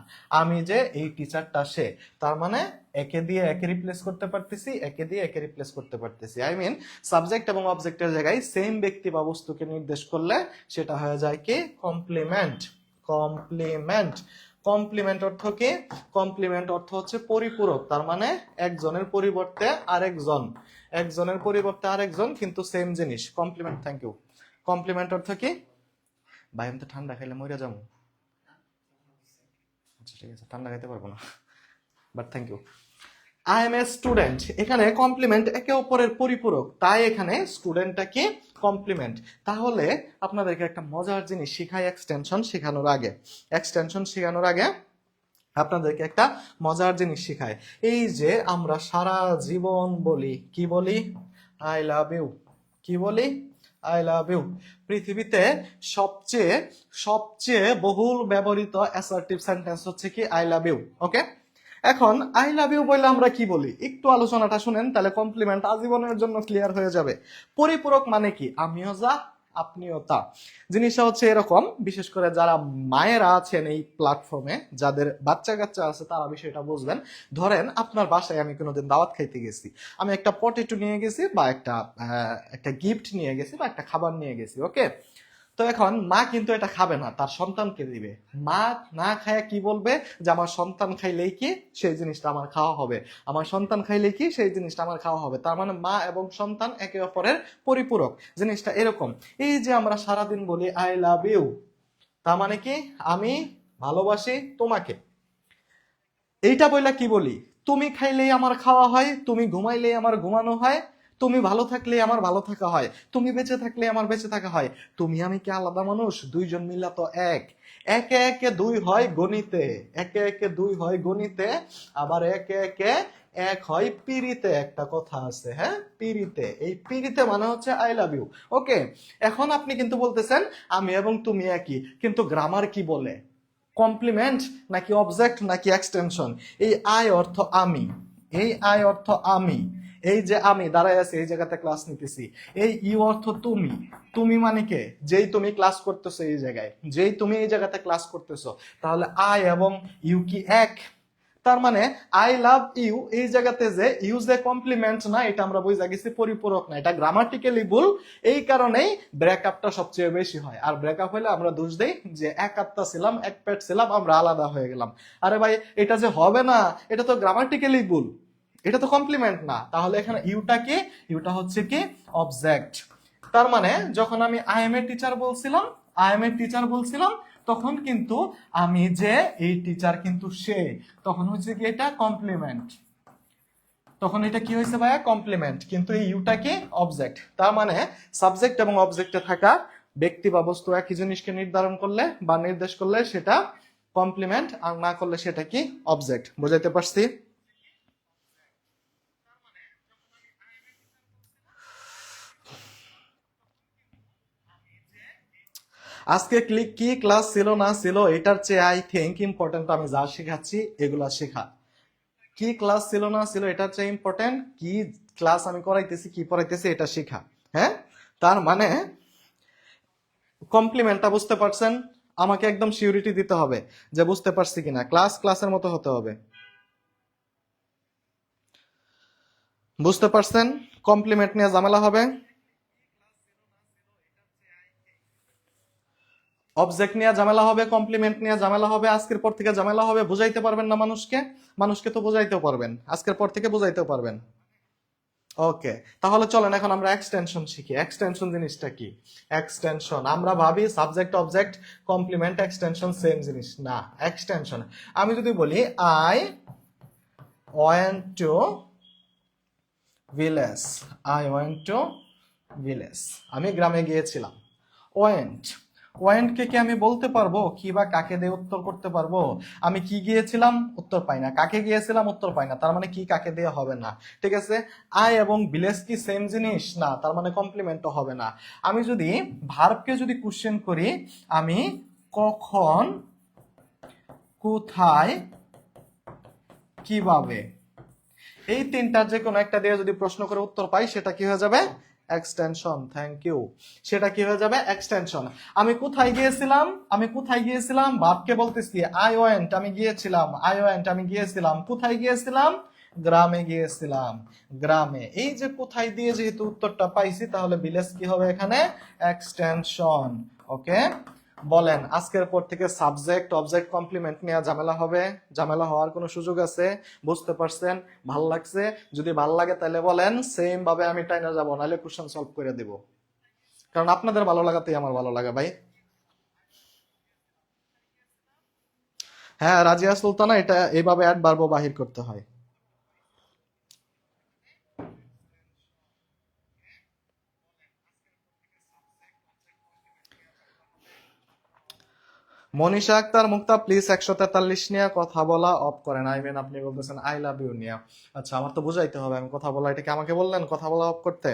আমি যে, এই টিচারটা সে। তার মানে একে দিয়ে একে রিপ্লেস করতে পারতেছি, একে দিয়ে একে রিপ্লেস করতে পারতেছি। আই মিন সাবজেক্ট এবং অবজেক্টের জায়গায় সেম ব্যক্তি বা বস্তুকে নির্দেশ করলে সেটা হয়ে যায় কি কমপ্লিমেন্ট। কমপ্লিমেন্ট, কমপ্লিমেন্ট অর্থ কি, কমপ্লিমেন্ট অর্থ হচ্ছে পরিপূরক। তার মানে একজনের পরিবর্তে আরেকজন, একজনের পরিবর্তে আরেকজন কিন্তু সেম জিনিস, কমপ্লিমেন্ট। Thank you. কমপ্লিমেন্ট অর্থ কি, ভাই আমি তো ঠান্ডা খাইলে মরে যাবো। আচ্ছা ঠিক আছে, ঠান্ডা খাইতে পারবো না, but thank you. I am a student, এখানে কমপ্লিমেন্ট একে অপরের পরিপূরক, তাই এখানে স্টুডেন্টটা কি কমপ্লিমেন্ট। তাহলে আপনাদেরকে একটা মজার জিনিস শিখাই এক্সটেনশন শেখানোর আগে, এক্সটেনশন শেখানোর আগে আপনাদেরকে একটা মজার জিনিস শিখায়। এই যে আমরা সারা জীবন বলি, কি বলি, আই লাভ ইউ, কি বলি, আই লাভ ইউ। পৃথিবীতে সবচেয়ে সবচেয়ে বহুল ব্যবহৃত অ্যাসার্টিভ সেন্টেন্স হচ্ছে কি আই লাভ ইউ। ওকে, এখন আই লাভ ইউ বললে আমরা কি বলি, একটু আলোচনাটা শুনেন, তাহলে কমপ্লিমেন্ট আজীবনের জন্য ক্লিয়ার হয়ে যাবে। পরিপূরক মানে কি, আমিও যা আপনিও তা। জিনিসটা হচ্ছে এরকম, বিশেষ করে যারা মায়েরা আছেন এই প্ল্যাটফর্মে, যাদের বাচ্চা কাচ্চা আছে, তারা বিষয়টা বুঝবেন। ধরেন আপনার বাসায় আমি কোনোদিন দাওয়াত খাইতে গেছি, আমি একটা পটেটো নিয়ে গেছি বা একটা গিফট নিয়ে গেছি বা একটা খাবার নিয়ে গেছি। ওকে, তো এখন মা কিন্তু এটা খাবে না, তার সন্তানকে দিবে। মা না খায় কি বলবে, যে আমার সন্তান খাইলেই কি সেই জিনিসটা আমার খাওয়া হবে, আমার সন্তান খাইলেই কি সেই জিনিসটা আমার খাওয়া হবে। তার মানে মা এবং সন্তান একে অপরের পরিপূরক। জিনিসটা এরকম, এই যে আমরা সারাদিন বলি আই লাভ ইউ, তার মানে কি আমি ভালোবাসি তোমাকে। এইটা বইলা কি বলি, তুমি খাইলেই আমার খাওয়া হয়, তুমি ঘুমাইলেই আমার ঘুমানো হয়, তুমি ভালো থাকলেই আমার ভালো থাকা হয়, তুমি বেঁচে থাকলে আমার বেঁচে থাকা হয়। তুমি আমি কি আলাদা মানুষ, দুইজন মিলা তো এক। একে একে দুই হয় গণিতে, একে একে দুই হয় গণিতে, আবার একে একে এক হয় পিরিতে। একটা কথা আছে, হ্যাঁ, পিরিতে। এই পিরিতে মানে হচ্ছে আই লাভ ইউ। ওকে, এখন আপনি কিন্তু বলতেছেন আমি এবং তুমি একই, কিন্তু গ্রামার কি বলে, কমপ্লিমেন্ট নাকি অবজেক্ট নাকি এক্সটেনশন। এই আই অর্থ আমি, এই আই অর্থ আমি, এই যে আমি দাঁড়ায় আছি এই জায়গাতে ক্লাস নিতেছি, এই ইউ অর্থ তুমি। তুমি মানে কে? যেই তুমি ক্লাস করতেছো এই জায়গায়, যেই তুমি এই জায়গাতে ক্লাস করতেছো, তাহলে আই এবং ইউ কি এক? তার মানে আই লাভ ইউ এই জায়গাতে যে ইউ যে কমপ্লিমেন্ট না, এটা আমরা বুঝা গেছি পরিপূরক না, এটা গ্রামাটিক্যালি ভুল। এই কারণেই ব্রেকআপটা সবচেয়ে বেশি হয়। আর ব্রেকআপ হলে আমরা দোষ দেই যে এক আত্মা ছিলাম, এক পেট ছিলাম, আমরা আলাদা হয়ে গেলাম। আরে ভাই এটা যে হবে না, এটা তো গ্রামাটিক্যালি ভুল, এটা তো কমপ্লিমেন্ট না। তাহলে এখানে ইউটা কি? ইউটা হচ্ছে কি? অবজেক্ট। তার মানে যখন আমি আই এম এ টিচার বলছিলাম, আই এম এ টিচার বলছিলাম, তখন কিন্তু আমি যে এই টিচার কিন্তু সে, তখন হচ্ছে কি এটা কমপ্লিমেন্ট। তখন এটা কি হয়েছে ভাইয়া? কমপ্লিমেন্ট। কিন্তু এই ইউটা কি? অবজেক্ট। তার মানে সাবজেক্ট এবং অবজেক্টে থাকা ব্যক্তি বা বস্তু একই জিনিসকে নির্ধারণ করলে বা নির্দেশ করলে সেটা কমপ্লিমেন্ট, আর না করলে সেটা কি? অবজেক্ট। বুঝাইতে পারছি? আজকে কি ক্লাস ছিল না ছিল এটার চেয়ে আই থিঙ্ক ইম্পর্টেন্ট আমি যা শেখাচ্ছি এগুলা শেখা। কি ক্লাস ছিল না ছিল এটার চেয়ে ইম্পর্টেন্ট কি ক্লাস আমি করাইতেছি, কি পড়াইতেছি এটা শেখা। হ্যাঁ, তার মানে কমপ্লিমেন্টটা বুঝতে পারছেন? আমাকে একদম সিউরিটি দিতে হবে যে বুঝতে পারছি কিনা। ক্লাস ক্লাসের মতো হতে হবে। বুঝতে পারছেন? কমপ্লিমেন্ট নিয়ে ঝামেলা হবে, অবজেক্ট নিয়ে ঝামেলা হবে, কমপ্লিমেন্ট নিয়ে ঝামেলা হবে, আজকের পর থেকে ঝামেলা হবে। বুঝাইতে পারবেন না মানুষকে? মানুষকে তো বুঝাইতেও পারবেন, আজকের পর থেকে বুঝাইতেও পারবেন। ওকে, তাহলে চলেন এখন আমরা এক্সটেনশন শিখি। এক্সটেনশন জিনিসটা কি? এক্সটেনশন আমরা ভাবি subject object complement extension same জিনিস না। এক্সটেনশন আমি যদি বলি I went to village, I went to village, আমি গ্রামে গিয়েছিলাম। ওয়েন্ট, ওয়েন্টকে কি আমি বলতে পারবো কি বা কাকে দিয়ে উত্তর করতে পারবো? আমি কি গিয়েছিলাম উত্তর পাই না, কাকে গিয়েছিলাম উত্তর পাই না, তার মানে কি কাকে দিয়ে হবে না। ঠিক আছে, আই এবং ভিলেজ কি সেম জিনিস না, তার মানে কমপ্লিমেন্টও হবে না। আমি যদি ভার্বকে যদি কোশ্চেন করি, আমি কখন, কোথায়, কিভাবে, এই তিনটার যে কোনো একটা দিয়ে যদি প্রশ্ন করে উত্তর পাই সেটা কি হয়ে যাবে? এক্সটেনশন। Thank you. সেটা কি হয়ে যাবে? এক্সটেনশন। আমি কোথায় গিয়েছিলাম, আমি কোথায় গিয়েছিলাম ভাবকে বলতেছি আই ওয়েন্ট, আমি গিয়েছিলাম, আই ওয়েন্ট আমি গিয়েছিলাম, কোথায় গিয়েছিলাম? গ্রামে গিয়েছিলাম, গ্রামে। এই যে কোথায় দিয়ে যেহেতু উত্তরটা পাইছি, তাহলে ভিলেজ কি হবে এখানে? এক্সটেনশন। ওকে, বলেন আজকের পর থেকে সাবজেক্ট অবজেক্ট কমপ্লিমেন্ট নিয়ে ঝামেলা হবে? ঝামেলা হওয়ার কোনো সুযোগ আছে? বুঝতে পারছেন? ভাল লাগছে? যদি ভাল লাগে তাহলে বলেন, সেম ভাবে আমি টাইনা যাবো, নাহলে কোশ্চেন সলভ করে দিব। কারণ আপনাদের ভালো লাগাতেই আমার ভালো লাগা ভাই। হ্যাঁ, রাজিয়া সুলতানা, এটা এইভাবে অ্যাডভার্ব বাহির করতে হয়। মনীষা আক্তার মুক্তা, প্লিজ 143 নিয়ে কথা বলা অফ করেন। আই মিন আপনি বলতেছেন আই লাভ ইউ নিয়ে। আচ্ছা, আমার তো বুঝাইতে হবে আমি কথা বলা, এটাকে আমাকে বললেন কথা বলা অফ করতে?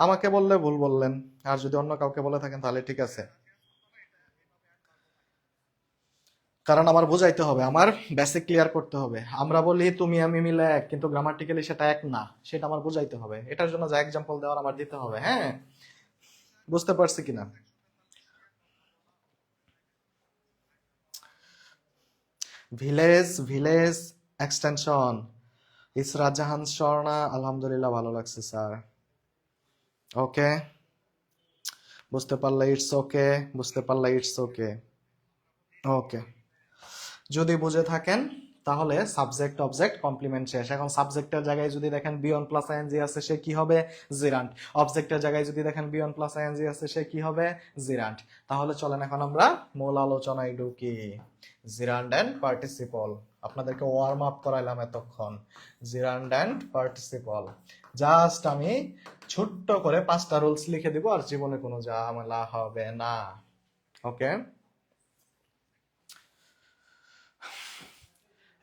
আমাকে বললে ভুল বললেন, আর যদি অন্য কাউকে বলে থাকেন তাহলে ঠিক আছে। কারণ আমার বুঝাইতে হবে, আমার বেসিক ক্লিয়ার করতে হবে। আমরা বলি তুমি আমি মিলে এক, কিন্তু গ্রামাটিক্যালি সেটা এক না, সেটা আমার বুঝাইতে হবে। এটার জন্য যা এক্সাম্পল দেওয়ার আমার দিতে হবে। হ্যাঁ, বুঝতে পারছি কিনা? Village, village extension. Israt Jahan Swarna, আলহামদুলিল্লাহ ভালো লাগছে স্যার। ওকে, বুঝতে পারলে ইটস ওকে, বুঝতে পারলে ইটস ওকে। ওকে, যদি বুঝে থাকেন তাহলে সাবজেক্ট অবজেক্ট কমপ্লিমেন্ট শেষ। এখন সাবজেক্টের জায়গায় যদি দেখেন বিয়ন প্লাস আইএনজি আছে, সে কি হবে? জিরান্ট। অবজেক্টের জায়গায় যদি দেখেন বিয়ন প্লাস আইএনজি আছে, সে কি হবে? জিরান্ট। তাহলে চলেন এখন আমরা মূল আলোচনায় ঢুকি। জিরান্ড এন্ড পার্টিসিপল, আপনাদেরকে ওয়ার্ম আপ করাইলাম এতক্ষণ। জিরান্ড এন্ড পার্টিসিপল, জাস্ট আমি ছোট্ট করে 5টা রুলস লিখে দিব, আর জীবনে কোনো ঝামেলা হবে না। ওকে,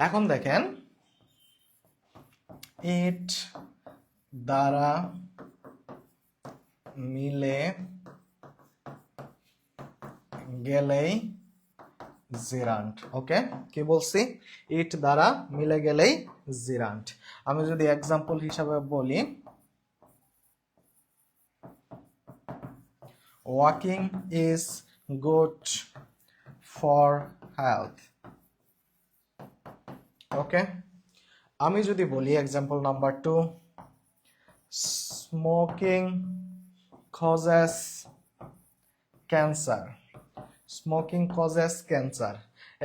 এখন দেখেন, ইট দ্বারা মিলে গেলেই জিরান্ট। ওকে, কি বলছি? ইট দ্বারা মিলে গেলেই জিরান্ট। আমি যদি এক্সাম্পল হিসাবে বলি, walking is good for health. Okay, আমি যদি বলি example number 2, smoking causes cancer. Smoking causes cancer,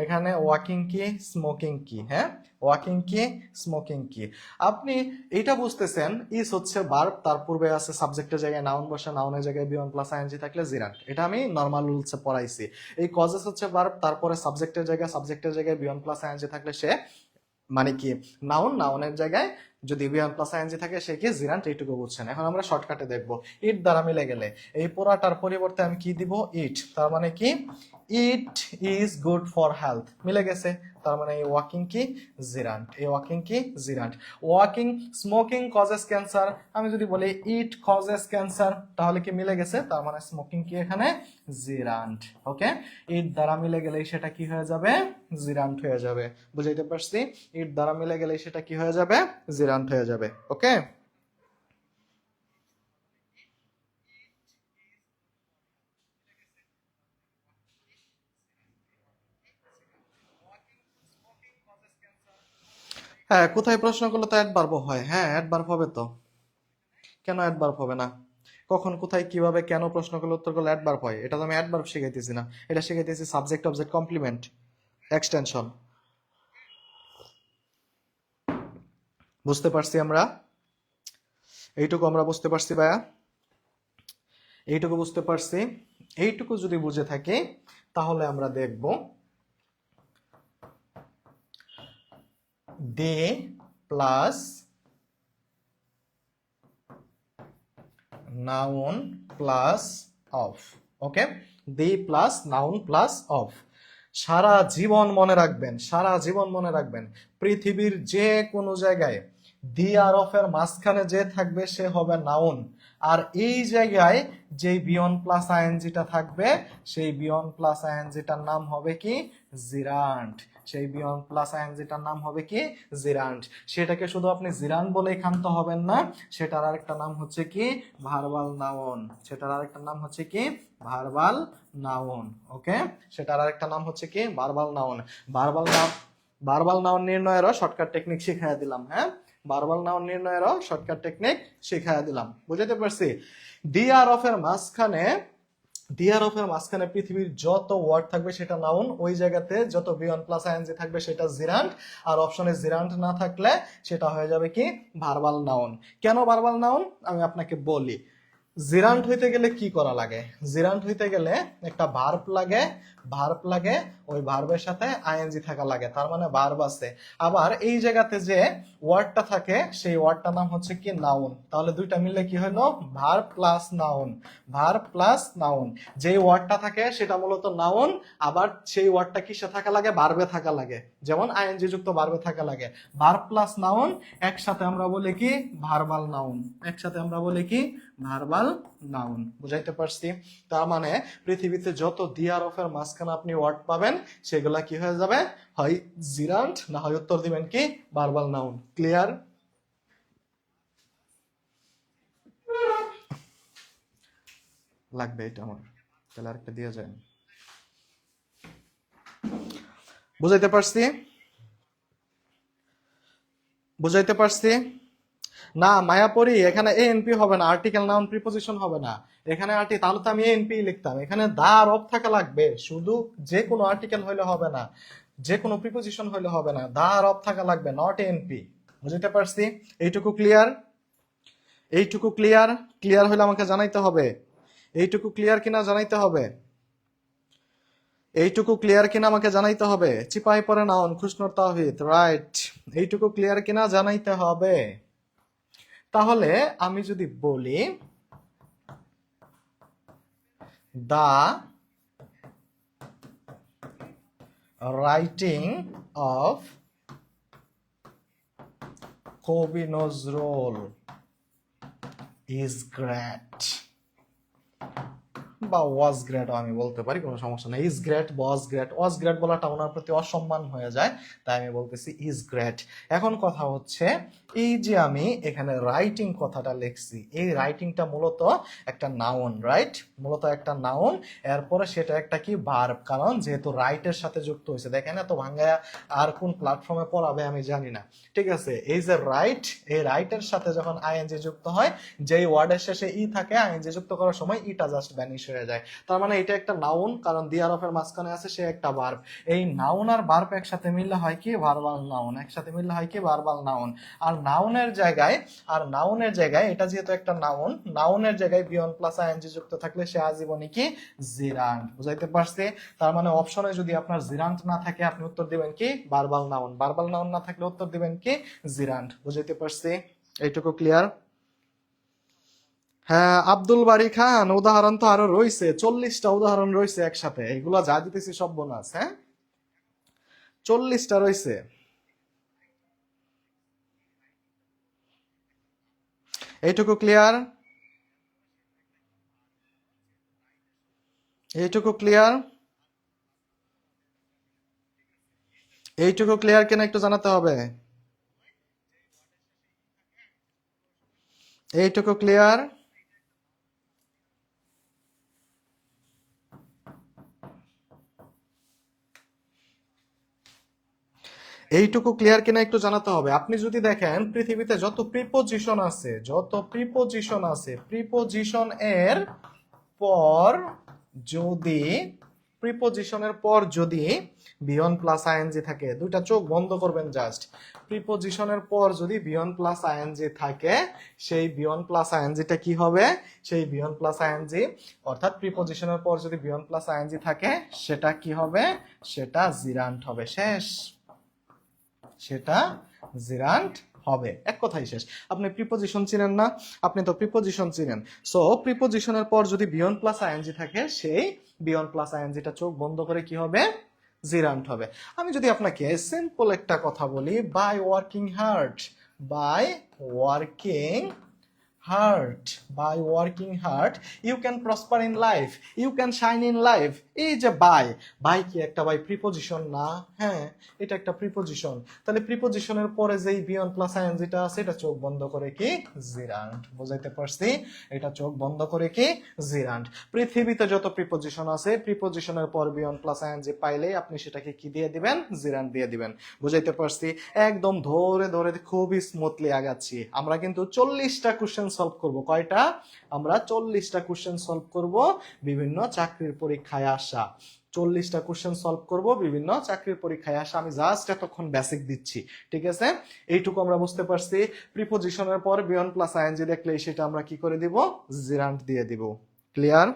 এখানে ওয়াকিং কি স্মোকিং কি, হ্যাঁ ওয়াকিং কি স্মোকিং কি। আপনি এইটা বুঝতেছেন, ইস হচ্ছে ভার্ব, তার পূর্বে আছে সাবজেক্টের জায়গায় নাউন বসে, নাউনের জায়গায় বি ওয়ান প্লাস আইএনজি থাকলে জিরান্ট, এটা আমি নর্মাল রুলসে পড়াইছি। এই কজেস হচ্ছে ভার্ব, তারপরে সাবজেক্টের জায়গায় বি ওয়ান প্লাস আইএনজি থাকলে সে মানে কি নাউন, নাউনের জায়গায় যদি বি ওয়ান প্লাস আইএনজি থাকে সে কি জিরান্ট, এইটুকু বুঝছেন। এখন আমরা শর্টকাটে দেখবো, ইট দ্বারা মিলে গেলে এই পুরাটার পরিবর্তে আমি কি দিব, ইট, তার মানে কি it is good for health, মিলে গেছে। তার মানে এই ওয়াকিং কি জিরান্ট, এই ওয়াকিং কি gerund. Walking smoking causes cancer, আমি যদি বলি ইট কজেস ক্যান্সার, তাহলে কি মিলে গেছে, তার মানে স্মোকিং কি এখানে জিরান্ট। ওকে, ইট দ্বারা মিলে গেলেই সেটা কি হয়ে যাবে, জিরান্ট হয়ে যাবে। বুঝাইতে পারছি, ইট দ্বারা মিলে গেলেই সেটা কি হয়ে যাবে, জিরান্ট হয়ে যাবে। ওকে, হ্যাঁ কোথায় প্রশ্ন করলে তো অ্যাডভার্ব হয়, হ্যাঁ অ্যাডভার্ব হবে তো, কেন অ্যাডভার্ব হবে না? কখন কোথায় কিভাবে কেন প্রশ্ন করলে উত্তর করলে অ্যাডভার্ব হয়, এটা তো আমি অ্যাডভার্ব শিখাইতেছি না, এটা শিখাইতেছি সাবজেক্ট অবজেক্ট কমপ্লিমেন্ট এক্সটেনশন। বুঝতে পারছি আমরা, এইটুকু আমরা বুঝতে পারছি ভাইয়া, এইটুকু বুঝতে পারছি। এইটুকু যদি বুঝে থাকি তাহলে আমরা দেখব the plus noun plus of. Okay, the plus noun plus of. সারা জীবন মনে রাখবেন, সারা জীবন মনে রাখবেন, পৃথিবীর যে কোনো জায়গায় দি আর অফ এর মাঝখানে যে থাকবে সে হবে নাউন, আর এই জায়গায় যেই বিয়ন প্লাস আইএনজিটা থাকবে সেই বিয়ন প্লাস আইএনজিটার নাম হবে কি জিরান্ট, সেই বিয়ন প্লাস আইএনজিটার নাম হবে কি জিরান্ট। সেটাকে শুধু আপনি জিরান্ট বলেই ক্ষান্ত হবেন না, সেটার আরেকটা নাম হচ্ছে কি ভার্বাল নাউন, সেটার আরেকটা নাম হচ্ছে কি ভার্বাল নাউন। ওকে, সেটার আরেকটা নাম হচ্ছে কি verbal noun. Verbal noun, verbal noun নির্ণয়েরও শর্টকাট টেকনিক শিখাইয়া দিলাম, হ্যাঁ ভার্বাল নাউন নির্ণয়েরও শর্টকাট টেকনিক শিখাইয়া দিলাম। বুঝতে পারছি, ডি আর অফ এর মাঝখানে, ডি আর অফ এর মাঝখানে পৃথিবীর যত ওয়ার্ড থাকবে সেটা নাউন, ওই জায়গাতে যত বি ওয়ান প্লাস আইএনজি থাকবে সেটা জিরান্ট, আর অপশনে জিরান্ট না থাকলে সেটা হয়ে যাবে কি ভার্বাল নাউন। কেন ভার্বাল নাউন আমি আপনাকে বলি। জিরান্ট হইতে গেলে কি করা লাগে, জিরান্ট হইতে গেলে একটা ভার্ব লাগে, ভার্ব লাগে, ওই ভার্বের সাথে আইএনজি থাকা লাগে, তার মানে ভার্ব আছে। আবার এই জায়গাতে যে ওয়ার্ডটা থাকে সেই ওয়ার্ডটার নাম হচ্ছে কি নাউন, তাহলে দুইটা মিললে কি হলো verb plus noun, verb plus noun. যেই ওয়ার্ডটা থাকে সেটা মূলত নাউন, আবার সেই ওয়ার্ডটা কিসে থাকা লাগে, ভার্বে থাকা লাগে, যেমন আইএনজি যুক্ত ভার্বে থাকা লাগে। ভার্ব প্লাস নাউন একসাথে আমরা বলি কি ভার্বাল নাউন, একসাথে আমরা বলি কি ভার্বাল নাউন। বুঝাইতে পারছি, তার মানে পৃথিবীতে যত দিয়ার অফের মাঝখানে আপনি ওয়ার্ড পাবেন সেগুলা কি হয়ে যাবে, হয় জিরান্ট না হয় উত্তর দিবেন কি ভার্বাল নাউন। ক্লিয়ার? লাগবে এটা আমার, তাহলে আরেকটা দিয়ে যায়। বুঝাইতে পারছি, বুঝাইতে পারছি না মায়াপরি, এখানে এএনপি হবে না, আর্টিকেল নাউন প্রিপোজিশন হবে না এখানে, তাহলে তো আমি এএনপি লিখতাম, এখানে দা আর অফ থাকা লাগবে, শুধু যে কোনো আর্টিকেল হইলে হবে না, যে কোনো প্রিপোজিশন হইলে হবে না, দা আর অফ থাকা লাগবে, নট এএনপি। বুঝতে পারছি, এইটুকু ক্লিয়ার, এইটুকু ক্লিয়ার, ক্লিয়ার হলে আমাকে জানাইতে হবে, এইটুকু ক্লিয়ার কিনা জানাইতে হবে, এইটুকু ক্লিয়ার কিনা আমাকে জানাইতে হবে। চিপাই পরে নাউন খুশনুর তাওহীদ, রাইট, এইটুকু ক্লিয়ার কিনা জানাইতে হবে। তাহলে আমি যদি বলি দা রাইটিং অফ কবি নজরুল ইজ গ্রেট, বা ওয়াজ গ্রেটও আমি বলতে পারি, কোনো সমস্যা নেই। Is great, was great. Was great বলাটা ওনার প্রতি অসম্মান হয়ে যায়, তাই আমি বলতেছি ইজ গ্রেট। এখন কথা হচ্ছে এই যে আমি এখানে রাইটিং কথাটা লিখছি, এই রাইটিংটা মূলত একটা নাউন, রাইট? মূলত একটা নাউন, এরপরে সেটা একটা কি ভার্ব, কারণ যেহেতু রাইটের সাথে যুক্ত হয়েছে। দেখেন এত ভাঙ্গায়া আর কোন প্ল্যাটফর্মে পড়াবে আমি জানি না, ঠিক আছে? এই যে রাইট, এই রাইটের সাথে যখন আইএনজি যুক্ত হয়, যেই ওয়ার্ডের শেষে ই থাকে, আইএনজি যুক্ত করার সময় ইটা জাস্ট ভ্যানিশ হয়ে যায়। তার মানে এটা একটা নাউন, কারণ দিয়ার অফের মাঝখানে আছে সে একটা ভার্ব। এই নাউন আর ভার্ব একসাথে মিললে হয় কি ভার্বাল নাউন, একসাথে মিললে হয় কি ভার্বাল নাউন। আর নাউনের জায়গায় এটা যেহেতু একটা নাউন, নাউনের জায়গায় বিয়ন প্লাস আইএনজি যুক্ত থাকলে সে আজীবনই কি জিরান্ট। বুঝাইতে পারছি? তার মানে অপশনে যদি আপনার জিরান্ট না থাকে আপনি উত্তর দিবেন কি ভার্বাল নাউন, ভার্বাল নাউন না থাকলে উত্তর দিবেন কি জিরান্ট। বুঝাইতে পারছি? এইটুকু ক্লিয়ার? হ্যাঁ, আব্দুল বারি খান, উদাহরণ তো আরো রয়েছে, 40টা উদাহরণ রয়েছে একসাথে, এগুলা যা দিতেছি সব বোনাস। হ্যাঁ, 40টা রয়েছে। এইটুকু ক্লিয়ার? এইটুকু ক্লিয়ার? এইটুকু ক্লিয়ার কিনা একটু জানাতে হবে। এইটুকু ক্লিয়ার? এইটুকু ক্লিয়ার কিনা একটু জানাতে হবে। আপনি যদি দেখেন পৃথিবীতে যত প্রিপোজিশন আছে, প্রিপোজিশন এর পর যদি বিয়ন প্লাস আইএনজি থাকে, দুইটা চোখ বন্ধ করবেন জাস্ট। প্রিপোজিশনের পর যদি বিয়ন প্লাস আইএনজি থাকে, সেই বিয়ন প্লাস আইএনজিটা কি হবে? সেই বিয়ন প্লাস আইএনজি, অর্থাৎ প্রিপোজিশনের পর যদি বিয়ন প্লাস আইএনজি থাকে, সেটা কি হবে? সেটা জিরান্ট হবে। শেষ, সেটা জিরান্ট হবে। এক কথাই শেষ। আপনি প্রিপোজিশন চিনেন না? আপনি তো প্রিপোজিশন চিনেন। সো প্রিপোজিশনের পর যদি বিয়ন প্লাস আইএনজি থাকে, সেই বিয়ন প্লাস আইএনজিটা চোখ বন্ধ করে কি হবে? জিরান্ট হবে। আমি যদি আপনাকে সিম্পল একটা কথা বলি, by working hard, by working hard you can prosper in life, you can shine in life. এই যে বাই কি একটা প্রিপোজিশন না? হ্যাঁ, এটা একটা প্রিপোজিশন। তাহলে প্রিপোজিশনের পরে যেই বিয়ন প্লাস আইএনজিটা আছে, এটা চোখ বন্ধ করে কি জিরান্ট। বুঝাইতে পারছি? এটা চোখ বন্ধ করে কি জিরান্ট। পৃথিবীতে যত প্রিপোজিশন আছে, প্রিপোজিশনের পর বিয়ন প্লাস আইএনজি পাইলেই আপনি সেটাকে কি দিয়ে দিবেন? জিরান্ট দিয়ে দিবেন। বুঝাইতে পারছি? একদম ধরে ধরে খুবই স্মুথলি আগাচ্ছি। আমরা কিন্তু 40টা কোশ্চেন সলভ করব। কয়টা? আমরা 40টা কোশ্চেন সলভ করব বিভিন্ন চাকরির পরীক্ষায় আসা। 40টা কোশ্চেন সলভ করব বিভিন্ন চাকরির পরীক্ষায় আসা। আমি জাস্ট এতক্ষণ বেসিক দিচ্ছি, ঠিক আছে? এইটুকু আমরা বুঝতে পারছি। প্রিপোজিশনের পর বিয়ন প্লাস আইএনজি দেখলে সেটা আমরা কি করে দিব? জিরান্ট দিয়ে দিব। ক্লিয়ার?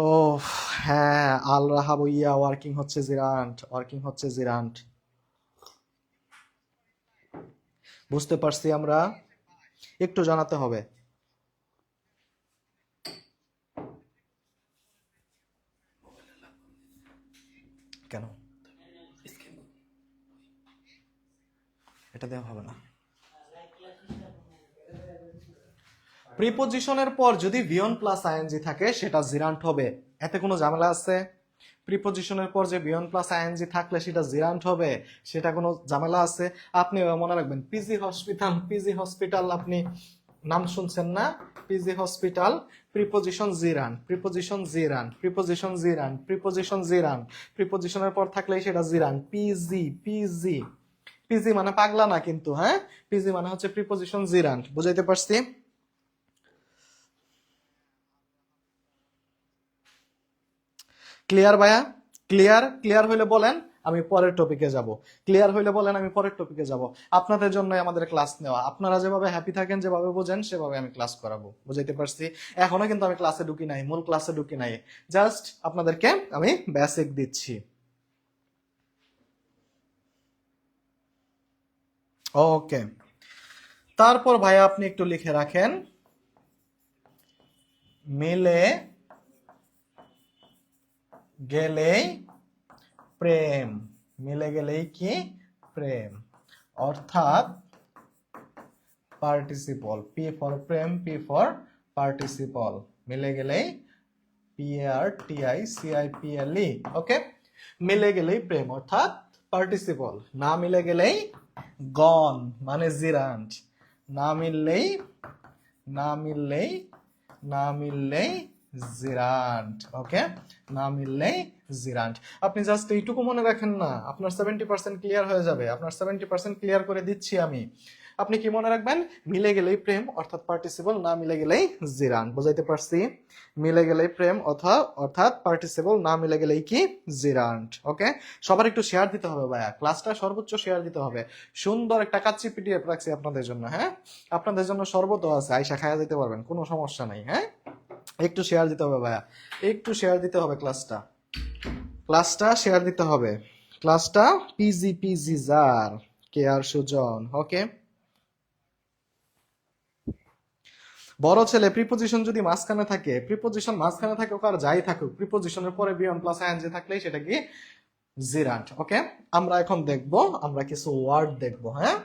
ও হ্যাঁ, আল রাহা বইয়া ওয়ার্কিং হচ্ছে জিরান্ট। বুঝতে পারছি আমরা। একটু জানাতে হবে। কেন এটা দেওয়া হবে না? প্রিপোজিশনের পর যদি বিয়ন প্লাস আইএনজি থাকে, সেটা জিরান্ট হবে। এতে কোনো ঝামেলা আছে? প্রিপোজিশনের পর যে বিয়ন প্লাস আইএনজি থাকলে সেটা জিরান্ট হবে, সেটা কোনো ঝামেলা আছে? আপনি মনে রাখবেন, পিজি হসপিটাল আপনি নাম শুনছেন না? পিজি হসপিটাল, প্রিপোজিশনের পর থাকলেই সেটা জিরান্ট। পিজি মানে পাগলা না কিন্তু, হ্যাঁ? পিজি মানে হচ্ছে প্রিপোজিশন জিরান্ট। বুঝাইতে পারছি? ক্লিয়ার ভাইয়া? ক্লিয়ার হইলে বলেন, আমি পরের টপিকে যাব। ক্লিয়ার হইলে বলেন, আমি পরের টপিকে যাব। আপনাদের জন্যই আমাদের ক্লাস নেওয়া। আপনারা যেভাবে হ্যাপি থাকেন, যেভাবে বোঝেন, সেভাবে আমি ক্লাস করাবো। বুঝাইতে পারছি? এখনো কিন্তু আমি ক্লাসে ঢুকি নাই, মূল ক্লাসে ঢুকি নাই। জাস্ট আপনাদেরকে আমি বেসিক দিচ্ছি। ওকে, তারপর ভাইয়া আপনি একটু লিখে রাখেন, মিলে গেলেই প্রেম। মিলে গেলেই কি? প্রেম। অর্থাৎ participle, P for Prem, P for participle, মিলে গেলেই PARTICIPLE, ওকে, মিলে গেলেই প্রেম অর্থাৎ পার্টিসিপল, না মিলে গেলেই গন মানে জিরান্ট, না মিললেই না মিললেই না মিললেই জিরান্ট, ওকে, না মিললেই জিরান্ট। আপনি জাস্ট এইটুকু মনে রাখেন না, আপনার 70% ক্লিয়ার হয়ে যাবে। আপনার 70% ক্লিয়ার করে দিচ্ছি আমি। আপনি কি মনে রাখবেন? মিলে গেলেই প্রেম অর্থাৎ পার্টিসিপল, না মিলে গেলেই জিরান্ট। বুঝাইতে পারছি? মিলে গেলেই প্রেম অর্থাৎ পার্টিসিপল, না মিলে গেলেই কি জিরান্ট। ওকে, সবার একটু শেয়ার দিতে হবে ভাইয়া, ক্লাসটা সর্বোচ্চ শেয়ার দিতে হবে। সুন্দর একটা কাচ্চি পিডিএফ রাখছি আপনাদের জন্য, হ্যাঁ, আপনাদের জন্য শরবত আছে, আইসা খায়া দিতে পারবেন, কোনো সমস্যা নাই। হ্যাঁ, একটু শেয়ার দিতে হবে ভাইয়া, একটু শেয়ার দিতে হবে, ক্লাসটা শেয়ার দিতে হবে, ক্লাসটা পিজি জার কে আর সুজন। ওকে, বড় ছেলে প্রিপোজিশন যদি মাঝখানে থাকে, প্রিপোজিশন মাঝখানে থাকে আর যাই থাকুক, প্রিপোজিশনের পরে বিয়ন প্লাস আইএনজি থাকলেই সেটা কি জিরান্ট। ওকে, আমরা এখন দেখব, আমরা কিছু ওয়ার্ড দেখব। হ্যাঁ,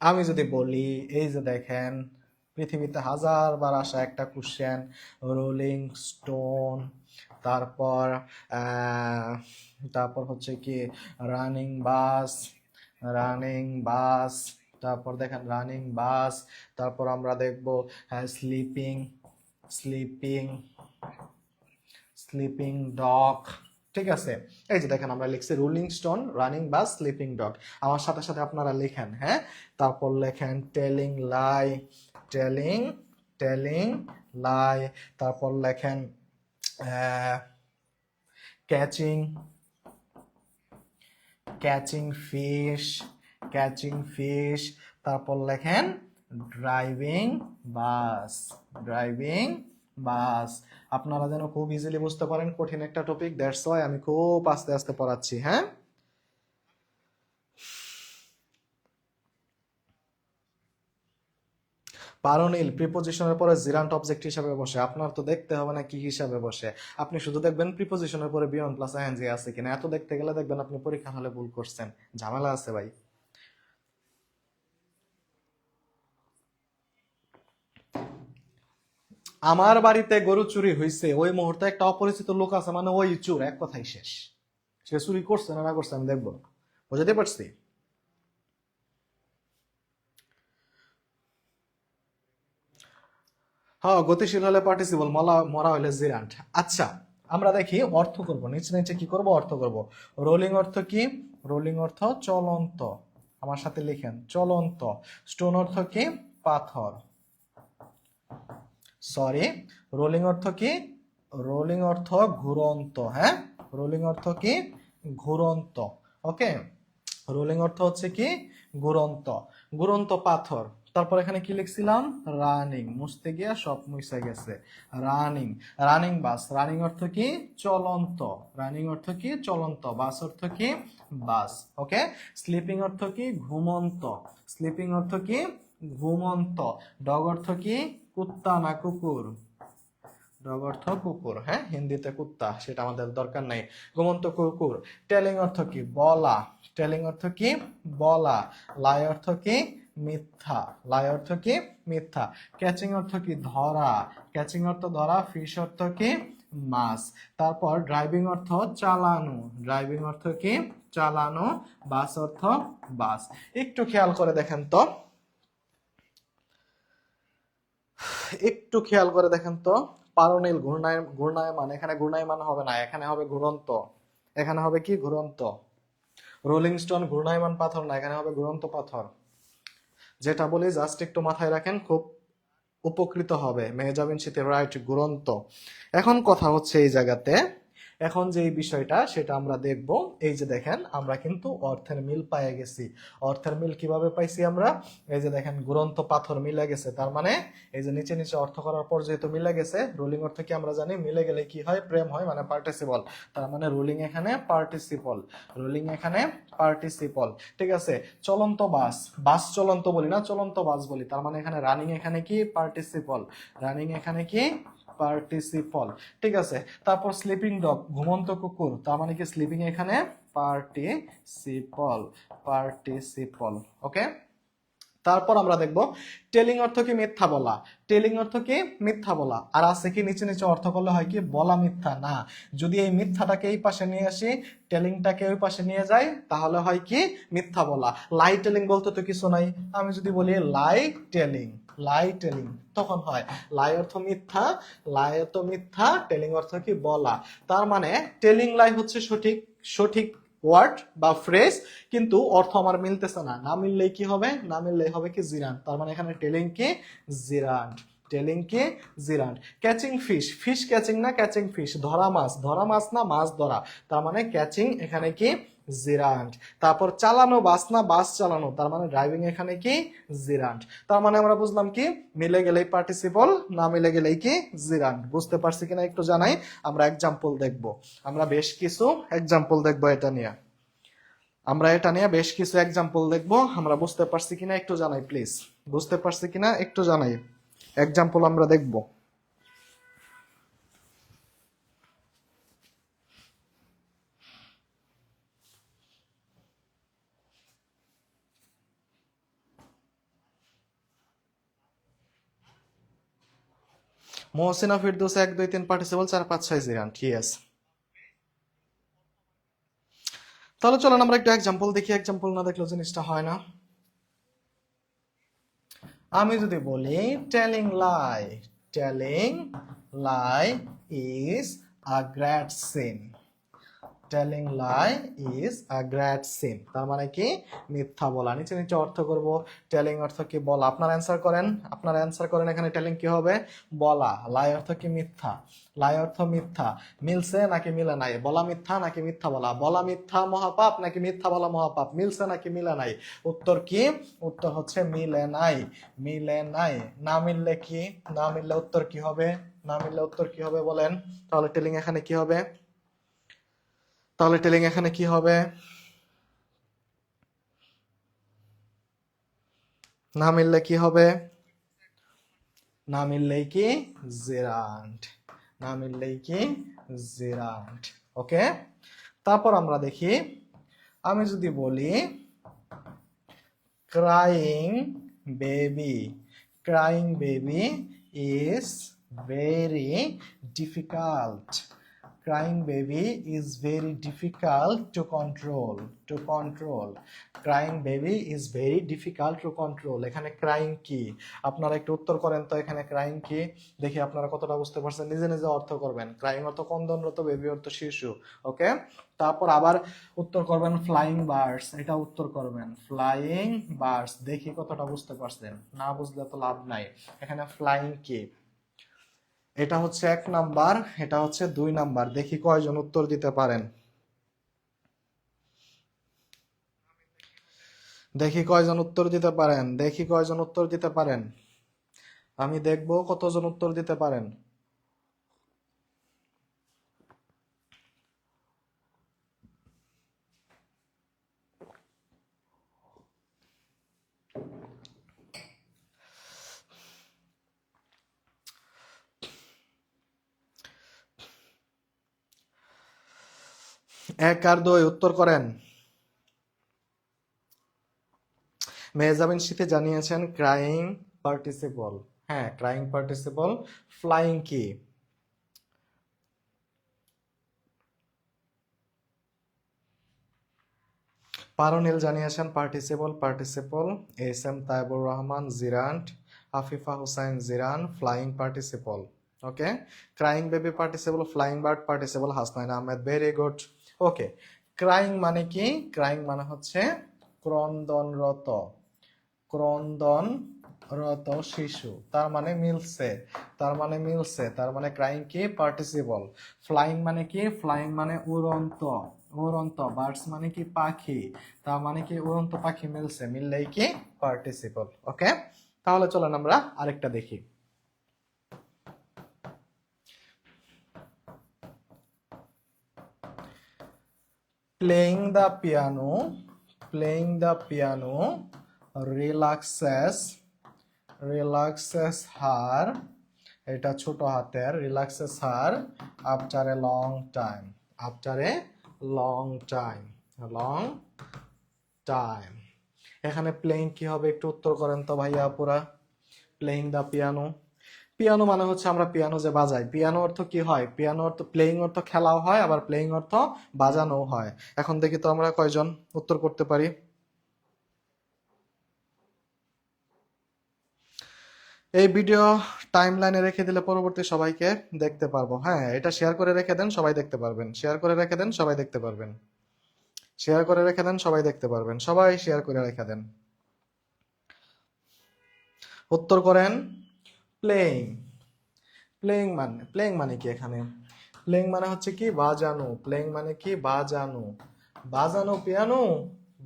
আমি যদি বলি, এই যে দেখেন, পৃথিবীতে হাজারবার আসা একটা কোশ্চেন, রোলিং স্টোন, তারপর তারপর হচ্ছে কি রানিং বাস, তারপর দেখেন রানিং বাস, তারপর আমরা দেখব স্লিপিং স্লিপিং স্লিপিং ডগ। ঠিক আছে, এই যে দেখেন আমরা লিখছি rolling stone, running bus, sleeping dog. আমার সাথে সাথে আপনারা লেখেন। হ্যাঁ, তারপর লেখেন telling lie, telling telling lie, তারপর লেখেন catching catching fish, catching fish, তারপর লেখেন ড্রাইভিং বাস। আপনারা যেন খুব ইজিলি বুঝতে পারেন, কঠিন একটা টপিক, দ্যাটস ওয়াই আমি খুব আস্তে আস্তে পড়াচ্ছি। হ্যাঁ, পারোনিল প্রিপোজিশনের পরে জিরান্ট অবজেক্ট হিসাবে বসে। আপনার তো দেখতে হবে না কি হিসাবে বসে, আপনি শুধু দেখবেন প্রিপোজিশনের পরে বিয়ন প্লাস আইএনজি আছে কিনা। এত দেখতে গেলে দেখবেন আপনি পরীক্ষা হলে ভুল করছেন, ঝামেলা আছে ভাই। আমার বাড়িতে গরু চুরি হয়েছে, ওই মুহূর্তে একটা অপরিচিত লোক আছে, মানে ওই চোর, এক কথাই শেষ। সে চুরি করছে না করছে আমি দেখবো, বুঝতে পারছি। হ্যাঁ, গতিশীল হলে পার্টিসিপল, মরা হলে জিরান্ট। আচ্ছা, আমরা দেখি অর্থ করব, নিচে নিচে কি করব, অর্থ করব। রোলিং অর্থ কি? রোলিং অর্থ চলন্ত, আমার সাথে লিখেন চলন্ত। স্টোন অর্থ কি? পাথর। সরি, রোলিং অর্থ কি? রোলিং অর্থ ঘুরন্ত। হ্যাঁ, রোলিং অর্থ কি? ঘুরন্ত। ওকে, রোলিং অর্থ হচ্ছে কি? ঘুরন্ত, ঘুরন্ত পাথর। তারপর এখানে কি লিখছিলাম? রানিং, মুছতে গিয়া সব মুছে গেছে। রানিং, রানিং বাস, রানিং অর্থ কি? চলন্ত, রানিং অর্থ কি? চলন্ত, বাস অর্থ কি? বাস। ওকে, স্লিপিং অর্থ কি? ঘুমন্ত, স্লিপিং অর্থ কি? ঘুমন্ত। ডগ অর্থ কি? কুত্তা না কুকুর, ডগ অর্থ কুকুর। হ্যাঁ, হিন্দিতে কুত্তা, সেটা আমাদের দরকার নাই। ঘুমন্ত কুকুর। টেলিং অর্থ কি? বলা, টেলিং অর্থ কি? বলা। লাই অর্থ কি? মিথ্যা, লাই অর্থ কি? মিথ্যা। ক্যাচিং অর্থ কি? ধরা, ক্যাচিং অর্থ ধরা। ফিশ অর্থ কি? মাছ। তারপর ড্রাইভিং অর্থ চালানো, ড্রাইভিং অর্থ কি? চালানো। বাস অর্থ বাস। একটু খেয়াল করে দেখেন তো, একটু খেয়াল করে দেখেন তো, পারোনিল ঘূর্ণায়মান, এখানে ঘূর্ণায়মান হবে না, এখানে হবে ঘুরন্ত। এখানে হবে কি? ঘুরন্ত। রোলিং স্টোন ঘূর্ণায়মান পাথর না, এখানে হবে ঘুরন্ত পাথর। যেটা বলি জাস্ট একটু মাথায় রাখেন, খুব উপকৃত হবে। মেহজাবিন শীতে রাইট, ঘুরন্ত। এখন কথা হচ্ছে এই জায়গাতে, এখন যে এই বিষয়টা সেটা আমরা দেখব। এই যে দেখেন, আমরা কিন্তু অর্থের মিল পেয়ে গেছি। অর্থের মিল কিভাবে পাইছি আমরা? এই যে দেখেন, ঘুরন্ত পাথর মিলে গেছে, তার মানে এই যে নিচে নিচে অর্থ করার পর যেহেতু মিলে গেছে, রোলিং অর্থ কি আমরা জানি, মিলে গেলে কি হয়? প্রেম হয়, মানে পার্টিসিপল। তার মানে রোলিং এখানে পার্টিসিপল, রোলিং এখানে পার্টিসিপল। ঠিক আছে, চলন্ত বাস, বাস চলন্ত বলি না, চলন্ত বাস বলি, তার মানে এখানে রানিং এখানে কি? পার্টিসিপল, রানিং এখানে কি? পার্টিসিপল। ঠিক আছে, তারপর স্লিপিং ডগ ঘুমন্ত কুকুর, তার মানে কি? স্লিপিং এখানে পার্টিসিপল, পার্টিসিপল। ওকে, তারপর আমরা দেখব টেলিং অর্থ কি মিথ্যা বলা, টেলিং অর্থ কি মিথ্যা বলা। আর আছে কি নিচে নিচে অর্থ করলে হয় কি বলা মিথ্যা না, যদি এই মিথ্যাটাকে এই পাশে নিয়ে আসি টেলিংটাকে ওই পাশে নিয়ে যাই তাহলে হয় কি মিথ্যা বলা। লাই টেলিং বলতে তো কিছু নাই, আমি যদি বলি লাই টেলিং, লাই টেলিং তখন হয় লাই অর্থ মিথ্যা, লাই অর্থ মিথ্যা, টেলিং অর্থ কি বলা। তার মানে টেলিং লাই হচ্ছে সঠিক সঠিক ওয়ার্ড বা ফ্রেজ, কিন্তু অর্থ আমার মিলতেছে না, না মিললেই কি হবে, না মিললেই হবে কি জিরান্ট। তার মানে এখানে টেলিং কি জিরান্ট, টেলিং কি gerund. Catching fish, fish catching না ক্যাচিং ফিশ, ধরা মাছ না মাছ ধরা, তার মানে ক্যাচিং এখানে কি জিরান্ট। তারপর চালানো বাস না বাস চালানো, তার মানে ড্রাইভিং এখানে কি জিরান্ট। তার মানে আমরা বুঝলাম কি মিলে গেলেই পার্টিসিপল, না মিলে গেলেই কি জিরান্ট। বুঝতে পারছি কিনা একটু জানাই। আমরা এক্সাম্পল দেখব, আমরা বেশ কিছু এক্সাম্পল দেখব এটা নিয়ে, আমরা এটা নিয়ে বেশ কিছু এক্সাম্পল দেখব। আমরা বুঝতে পারছি কিনা একটু জানাই প্লিজ, বুঝতে পারছি কিনা একটু জানাই। এক্সাম্পল আমরা দেখব। Mohsina Firdous 1 2 3 participle, 4 5 6 gerund. Yes, তাহলে চলেন আমরা একটু এক্সাম্পল দেখি, এক্সাম্পল না দেখলে জিনিসটা হয় না। আমি যদি বলি telling lie, telling lie is a great sin, telling lie is a great sin, তার মানে কি মিথ্যা বলা। নিচে নিচে অর্থ করব, টেলিং অর্থ কি বলা। আপনারা অ্যান্সার করেন, আপনারা অ্যান্সার করেন এখানে টেলিং কি হবে বলা, লাই অর্থ কি মিথ্যা, লাই অর্থ মিথ্যা, মিলছে নাকি মিলে নাই, বলা মিথ্যা নাকি মিথ্যা বলা, বলা মিথ্যা মহাপাপ নাকি মিথ্যা বলা মহাপাপ, মিলছে নাকি মিলে নাই। উত্তর কি, উত্তর হচ্ছে মিলে নাই, মিলে নাই। না মিললে কি, না মিললে উত্তর কি হবে, না মিললে উত্তর কি হবে বলেন। তাহলে টেলিং এখানে কি হবে, তাহলে টেলিং এখানে কি হবে, না মিললে কি হবে, না মিললেই কি জিরান্ট, না মিললেই কি জিরান্ট। ওকে, তারপর আমরা দেখি, আমি যদি বলি crying baby, crying baby is very difficult, crying baby is very difficult to control, to control, crying baby is very difficult to control। এখানে crying কি, আপনারা একটু উত্তর করেন তো এখানে crying কি, দেখি আপনারা কতটা বুঝতে পারছেন, নিজে নিজে অর্থ করবেন। crying অর্থ ক্রন্দনরত, বেবি অর্থ শিশু। ওকে, তারপর আবার উত্তর করবেন ফ্লাইং বার্ডস, এটা উত্তর করবেন ফ্লাইং বার্ডস। দেখি কতটা বুঝতে পারছেন, না বুঝলে তো লাভ নাই। এখানে ফ্লাইং কি, এটা হচ্ছে 1 নাম্বার, এটা হচ্ছে 2 নাম্বার। দেখি কয়জন উত্তর দিতে পারেন, দেখি কয়জন উত্তর দিতে পারেন, দেখি কয়জন উত্তর দিতে পারেন, আমি দেখবো কতজন উত্তর দিতে পারেন। এক আর 2 উত্তর করেন। মেহজাবিন শীতে জানিয়েছেন ক্রাইং পার্টিসিপল, হ্যাঁ ক্রাইং পার্টিসিপল। ফ্লাইং কি, পারনিল জানিয়েছেন participle, participle. S M Taibur Rahman gerund, Afifa Hussain gerund, flying participle. Okay, crying baby participle, flying bird participle, Hasnain Ahmed, very good. Okay, crying মানে কি, ক্রাইং মানে হচ্ছে ক্রন্দনরত, ক্রন্দনরত শিশু, তার মানে মিলছে, তার মানে মিলছে, তার মানে ক্রাইং কি পার্টিসিপল। ফ্লাইং মানে কি, ফ্লাইং মানে উড়ন্ত, উড়ন্ত। বার্ডস মানে কি পাখি, তার মানে কি উড়ন্ত পাখি, মিলছে, মিললেই কি পার্টিসিপল। ওকে, তাহলে চলেন আমরা আরেকটা দেখি। Playing the piano, playing the piano relaxes, relaxes her, এটা ছোট হাতের, relaxes her after a long time, after a long time, long time. এখানে প্লেইং কি হবে একটু উত্তর করেন তো ভাইয়া আপুরা। প্লেইং দ্য পিয়ানো, পিয়ানো মানে হচ্ছে আমরা পিয়ানো যে বাজাই, পিয়ানো অর্থ কি হয়, পিয়ানো অর্থ প্লেইং অর্থ খেলাও হয়, আবার প্লেইং অর্থ বাজানোও হয়। এখন দেখি তো আমরা কয়জন উত্তর করতে পারি। এই ভিডিও টাইম লাইনে রেখে দিলে পরবর্তী সবাইকে দেখতে পারবো। হ্যাঁ, এটা শেয়ার করে রেখে দেন, সবাই দেখতে পারবেন। শেয়ার করে রেখে দেন, সবাই দেখতে পারবেন। শেয়ার করে রেখে দেন, সবাই দেখতে পারবেন। সবাই শেয়ার করে রেখে দেন। উত্তর করেন। প্লেইং, প্লেইং মানে কি এখানে, প্লেইং মানে হচ্ছে কি বাজানো, প্লেইং মানে কি বাজানো। বাজানো পিয়ানো,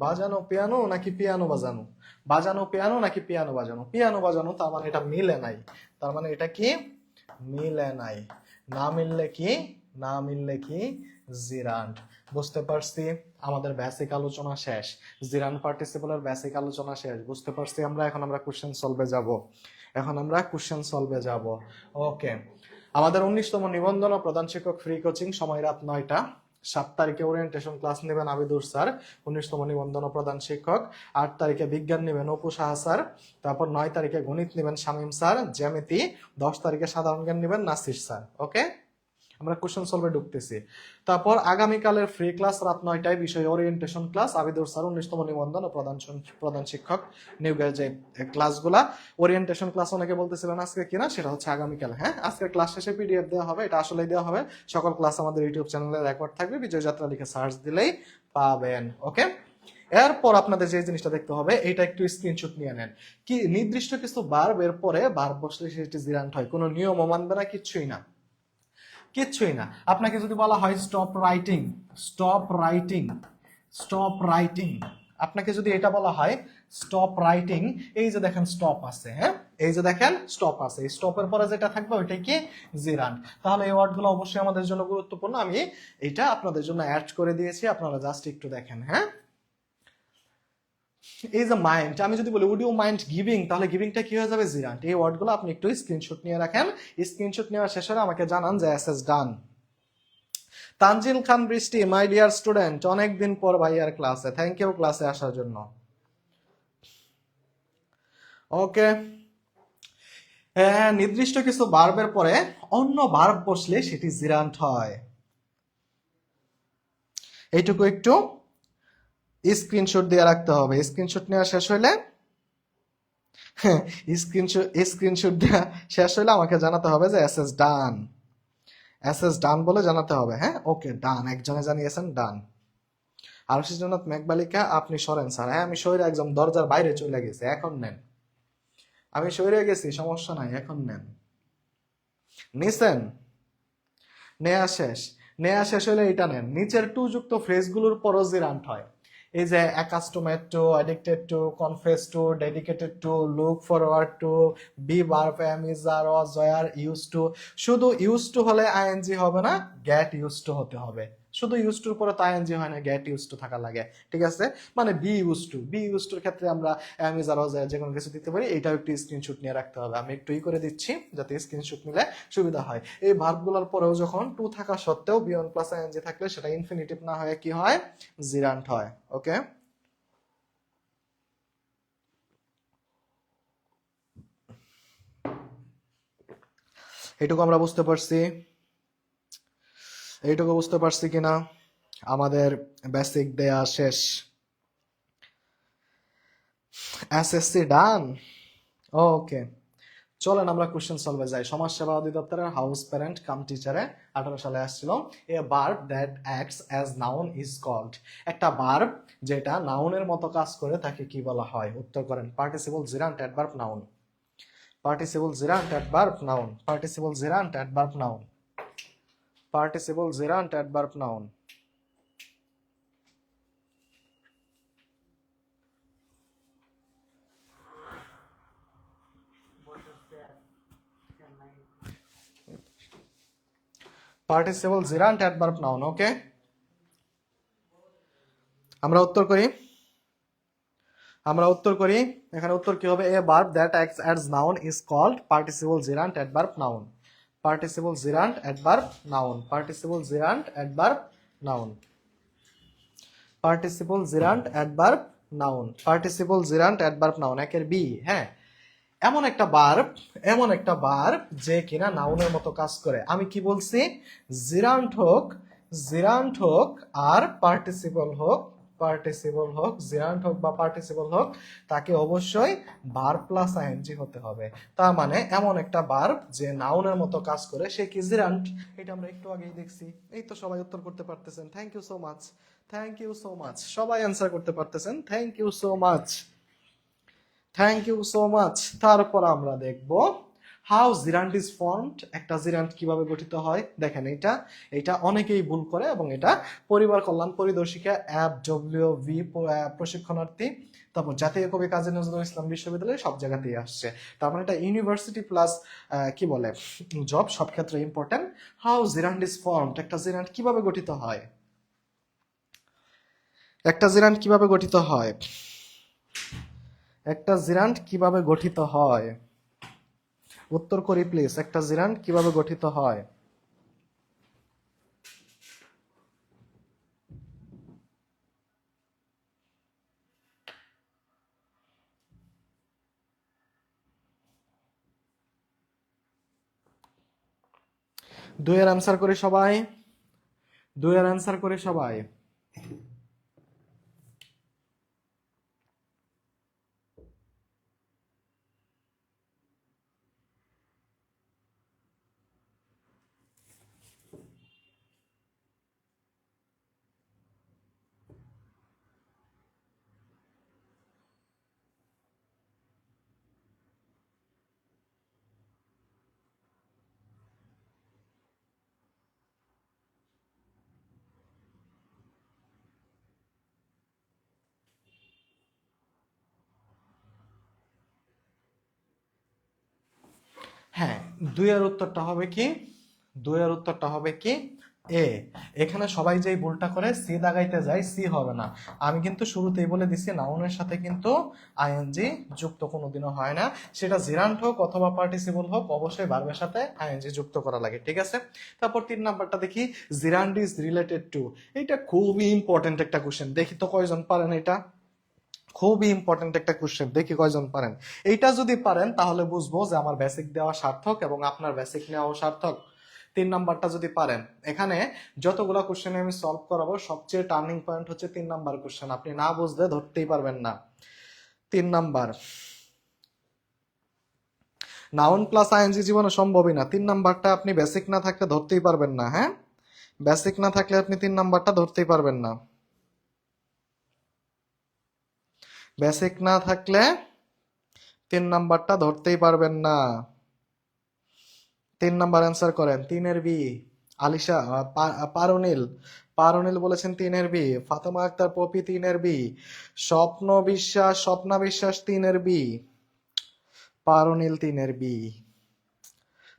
বাজানো পিয়ানো নাকি পিয়ানো বাজানো, বাজানো পিয়ানো নাকি পিয়ানো বাজানো, পিয়ানো বাজানো, তার মানে এটা মিলে নাই, তার মানে এটা কি মিলে নাই। না মিললে কি, না মিললে কি জিরান্ড। বুঝতে পারছি, আমাদের বেসিক আলোচনা শেষ, জিরান্ড পার্টিসিপলের বেসিক আলোচনা শেষ, বুঝতে পারছি আমরা। এখন আমরা কোশ্চেন সলভে যাব, এখন আমরা কোশ্চেন সলভে যাব। ওকে, আমাদের 19তম নিবন্ধন ও প্রধান শিক্ষক ফ্রি কোচিং, সময় রাত 9টা। 7 তারিখে ওরিয়েন্টেশন ক্লাস নেবেন আবিদুর স্যার, 19তম নিবন্ধন ও প্রধান শিক্ষক। 8 তারিখে বিজ্ঞান নেবেন অপু সাহা স্যার। তারপর 9 তারিখে গণিত নেবেন শামীম স্যার, জ্যামিতি 10 তারিখে সাধারণ জ্ঞান নেবেন নাসির স্যার। ওকে, আমরা কোশ্চেন সলভে ঢুকতেছি। তারপর আগামীকালের ফ্রি ক্লাস রাত 9টায়, বিষয় ওরিয়েন্টেশন ক্লাস, আবিদুর স্যার 19তম নিবন্ধন ও প্রধান শিক্ষক নিয়োগের যে ক্লাসগুলা। ওরিয়েন্টেশন ক্লাস অনেকে বলতেছিলেন আজকে কিনা, সেটা হচ্ছে আগামীকাল। হ্যাঁ, আজকে ক্লাস শেষে পিডিএফ দেওয়া হবে, এটা আসলেই দেওয়া হবে। সকল ক্লাস আমাদের ইউটিউব চ্যানেলে রেকর্ড থাকবে, বিজয় যাত্রা লিখে সার্চ দিলেই পাবেন। ওকে, এরপর আপনাদের যে জিনিসটা দেখতে হবে, এটা একটু স্ক্রিনশট নিয়ে নেন। কি নির্দিষ্ট কিছু ভার্ব, এর পরে ভার্ব বসলে সেটি জিরান্ট হয়, কোনো নিয়ম মানবে না, কিচ্ছুই না, কিচ্ছুই না। আপনাকে যদি বলা হয় stop writing, stop writing, stop writing, আপনাকে যদি এটা বলা হয় স্টপ রাইটিং, এই যে দেখেন স্টপ আছে, হ্যাঁ এই যে দেখেন স্টপ আছে, এই স্টপের পরে যেটা থাকবে ওইটাই কি জিরান্ট। তাহলে এই ওয়ার্ডগুলো অবশ্যই আমাদের জন্য গুরুত্বপূর্ণ, আমি এটা আপনাদের জন্য অ্যাড করে দিয়েছি, আপনারা জাস্ট একটু দেখেন। হ্যাঁ, এই যে মাইন্ড, আমি যদি বলি উড ইউ মাইন্ড গিভিং, তাহলে গিভিংটা কি হয়ে যাবে জিরান্ট। এই ওয়ার্ডগুলো আপনি একটু স্ক্রিনশট নিয়ে রাখেন, স্ক্রিনশট নেওয়ার শেষে আমাকে জানান যে এসএস ডান। তানজিল খান বৃষ্টি, মাই ডিয়ার স্টুডেন্ট, অনেকদিন পর ভাইয়ার ক্লাসে, থ্যাংক ইউ ক্লাসে আসার জন্য। ওকে, নির্দিষ্ট কিছু ভার্বের পরে অন্য ভার্ব বসলে সেটি জিরান্ট হয়, এইটুকু একটু স্ক্রিনশট দিয়ে রাখতে হবে। স্ক্রিনশট নেওয়া শেষ হইলে, স্ক্রিনশট দেওয়া শেষ হইলে আমাকে জানাতে হবে যে এসএস ডান, এসএস ডান বলে জানাতে হবে। হ্যাঁ, ওকে ডান, একজনে জানিয়েছেন ডান। আরশি জন্নাত মেঘবালিকা, আপনি সরেন স্যার। হ্যাঁ, আমি সরে একদম দরজার বাইরে চলে গেছি, এখন নেন। আমি সরে গেছি, সমস্যা নাই, এখন নেন। নিছেন, নেয়া শেষ, নেয়া শেষ হলে এটা নেন। নিচের টু যুক্ত ফ্রেজগুলোর পরও জিরান্ট হয়, এই যে accustomed to, addicted to, confess to, dedicated to, look forward to, be verb, am is, are, was, were, use to. শুধু ইউজ টু হলে আইএনজি হবে না, গেট ইউজ টু হতে হবে। শুধু ইউজ টুর পরে তো আইএনজি হয় না, গেট ইউজ টু থাকা লাগে। ঠিক আছে, মানে be use to, be use টুর ক্ষেত্রে আমরা am is, are, was, were যে কোনো কিছু দিতে পারি। এটাও একটু স্ক্রিনশট নিয়ে রাখতে হবে, আমি একটু করে দিচ্ছি যাতে স্ক্রিনশট নিলে সুবিধা হয়। এই ভার্বগুলোর পরেও যখন টু থাকা সত্ত্বেও বিয়ন প্লাস আইএনজি থাকলে সেটা ইনফিনিটিভ না হয়ে কি হয়, জিরান্ট হয়। ওকে, এইটুকু আমরা বুঝতে পারছি, এইটুকু বুঝতে পারছি কিনা, আমাদের বেসিক দেয়া শেষ। এসএসসি ডান। ওকে, চলেন আমরা কোশ্চেন সলভে যাই। সমাজসেবা অধিদপ্তরের হাউস প্যারেন্ট কাম টিচারে 18 সালে আসছিল। A verb that acts as noun is called, একটা ভার্ব যেটা নাউনের মতো কাজ করে তাকে কি বলা হয়? উত্তর করেন। Participle gerund adverb noun, participle gerund adverb noun, participle gerund adverb noun, participle gerund adverb noun. Participle gerund adverb noun. Okay, আমরা উত্তর করি, আমরা উত্তর করি। এখানে উত্তর কি হবে? A verb that acts as noun is called participle gerund adverb noun, participle gerund adverb noun, participle gerund adverb noun, participle gerund adverb noun, participle gerund adverb noun, একের বি। হ্যাঁ, এমন একটা ভার্ব যে কিনা নাউনের মতো কাজ করে। আমি কি বলছি? জিরান্ট হোক আর পার্টিসিপল হোক, জিরান্ট হোক বা পার্টিসিপল হোক, তাকে অবশ্যই ভার্ব প্লাস আইএনজি হতে হবে। তার মানে এমন একটা ভার্ব যে নাউনের মতো কাজ করে, সে কি জিরান্ট। এটা আমরা একটু আগেই দেখছি। এই তো সবাই উত্তর করতে পারতেছেন, thank you so much, thank you so much, সবাই অ্যান্সার করতে পারতেছেন, thank you so much, thank you so much. তারপর আমরা দেখব হাউ জিরান্ট ইজ ফর্মড, একটা জিরান্ট কিভাবে গঠিত হয়। দেখেন এটা অনেকেই ভুল করে এবং এটা পরিবার কল্যাণ পরিদর্শিকা FWV প্রশিক্ষণার্থী, তারপর জাতীয় কবি কাজী নজরুল ইসলাম বিশ্ববিদ্যালয়, সব জায়গাতেই আসছে। তার মানে এটা ইউনিভার্সিটি প্লাস কি বলে জব, সব ক্ষেত্রে important. How gerund is formed, একটা জিরান্ট কিভাবে গঠিত হয়, একটা জিরান্ট কিভাবে গঠিত হয়, একটা জিরান্ট কিভাবে গঠিত হয়, উত্তর করি প্লিজ, একটা জিরান্ট কিভাবে গঠিত হয়। দুইয়ের অ্যান্সার করি সবাই, দুইয়ের অ্যান্সার করি সবাই। হ্যাঁ, দুইয়ের উত্তরটা হবে কি, দুইয়ের উত্তরটা হবে কি এ। এখানে সবাই যেই ভুলটা করে সি দাগাইতে যায়, সি হবে না। আমি কিন্তু শুরুতেই বলে দিছি নাউনের সাথে কিন্তু আইএনজি যুক্ত কোনোদিনও হয় না, সেটা জিরান্ট হোক অথবা পার্টিসিপল হোক, অবশ্যই ভার্বের সাথে আইএনজি যুক্ত করা লাগে, ঠিক আছে। তারপর 3 নাম্বারটা দেখি, জিরান্ট ইজ রিলেটেড টু। এটা খুবই ইম্পর্টেন্ট একটা কোশ্চেন, দেখি তো কয়জন পারেন এটা। খুবই ইম্পর্টেন্ট একটা কোশ্চেন, দেখি কয়জন পারেন। এইটা যদি পারেন তাহলে বুঝবো যে আমার বেসিক দেওয়া সার্থক এবং আপনার বেসিক নেওয়াও সার্থক। 3 নাম্বারটা যদি পারেন, এখানে যতগুলো কোশ্চেন আমি সলভ করাবো সবচেয়ে টার্নিং পয়েন্ট হচ্ছে 3 নাম্বার কোশ্চেন, আপনি না বুঝলে ধরতেই পারবেন না। 3 নাম্বার, নাউন প্লাস আইএনজি জীবনে সম্ভবই না। 3 নাম্বারটা আপনি বেসিক না থাকলে ধরতেই পারবেন না। হ্যাঁ, বেসিক না থাকলে আপনি 3 নাম্বারটা ধরতেই পারবেন না, বেসিক না থাকলে 3 নাম্বারটা ধরতেই পারবেন না। 3 নাম্বার অ্যান্সার করেন, 3-এর বি। আলিশা পারুনিল, পারুনিল বলেছেন 3-এর বি। ফাতেমা আক্তার পপি 3-এর বি। স্বপ্না বিশ্বাস 3-এর বি। পারুনিল 3-এর বি।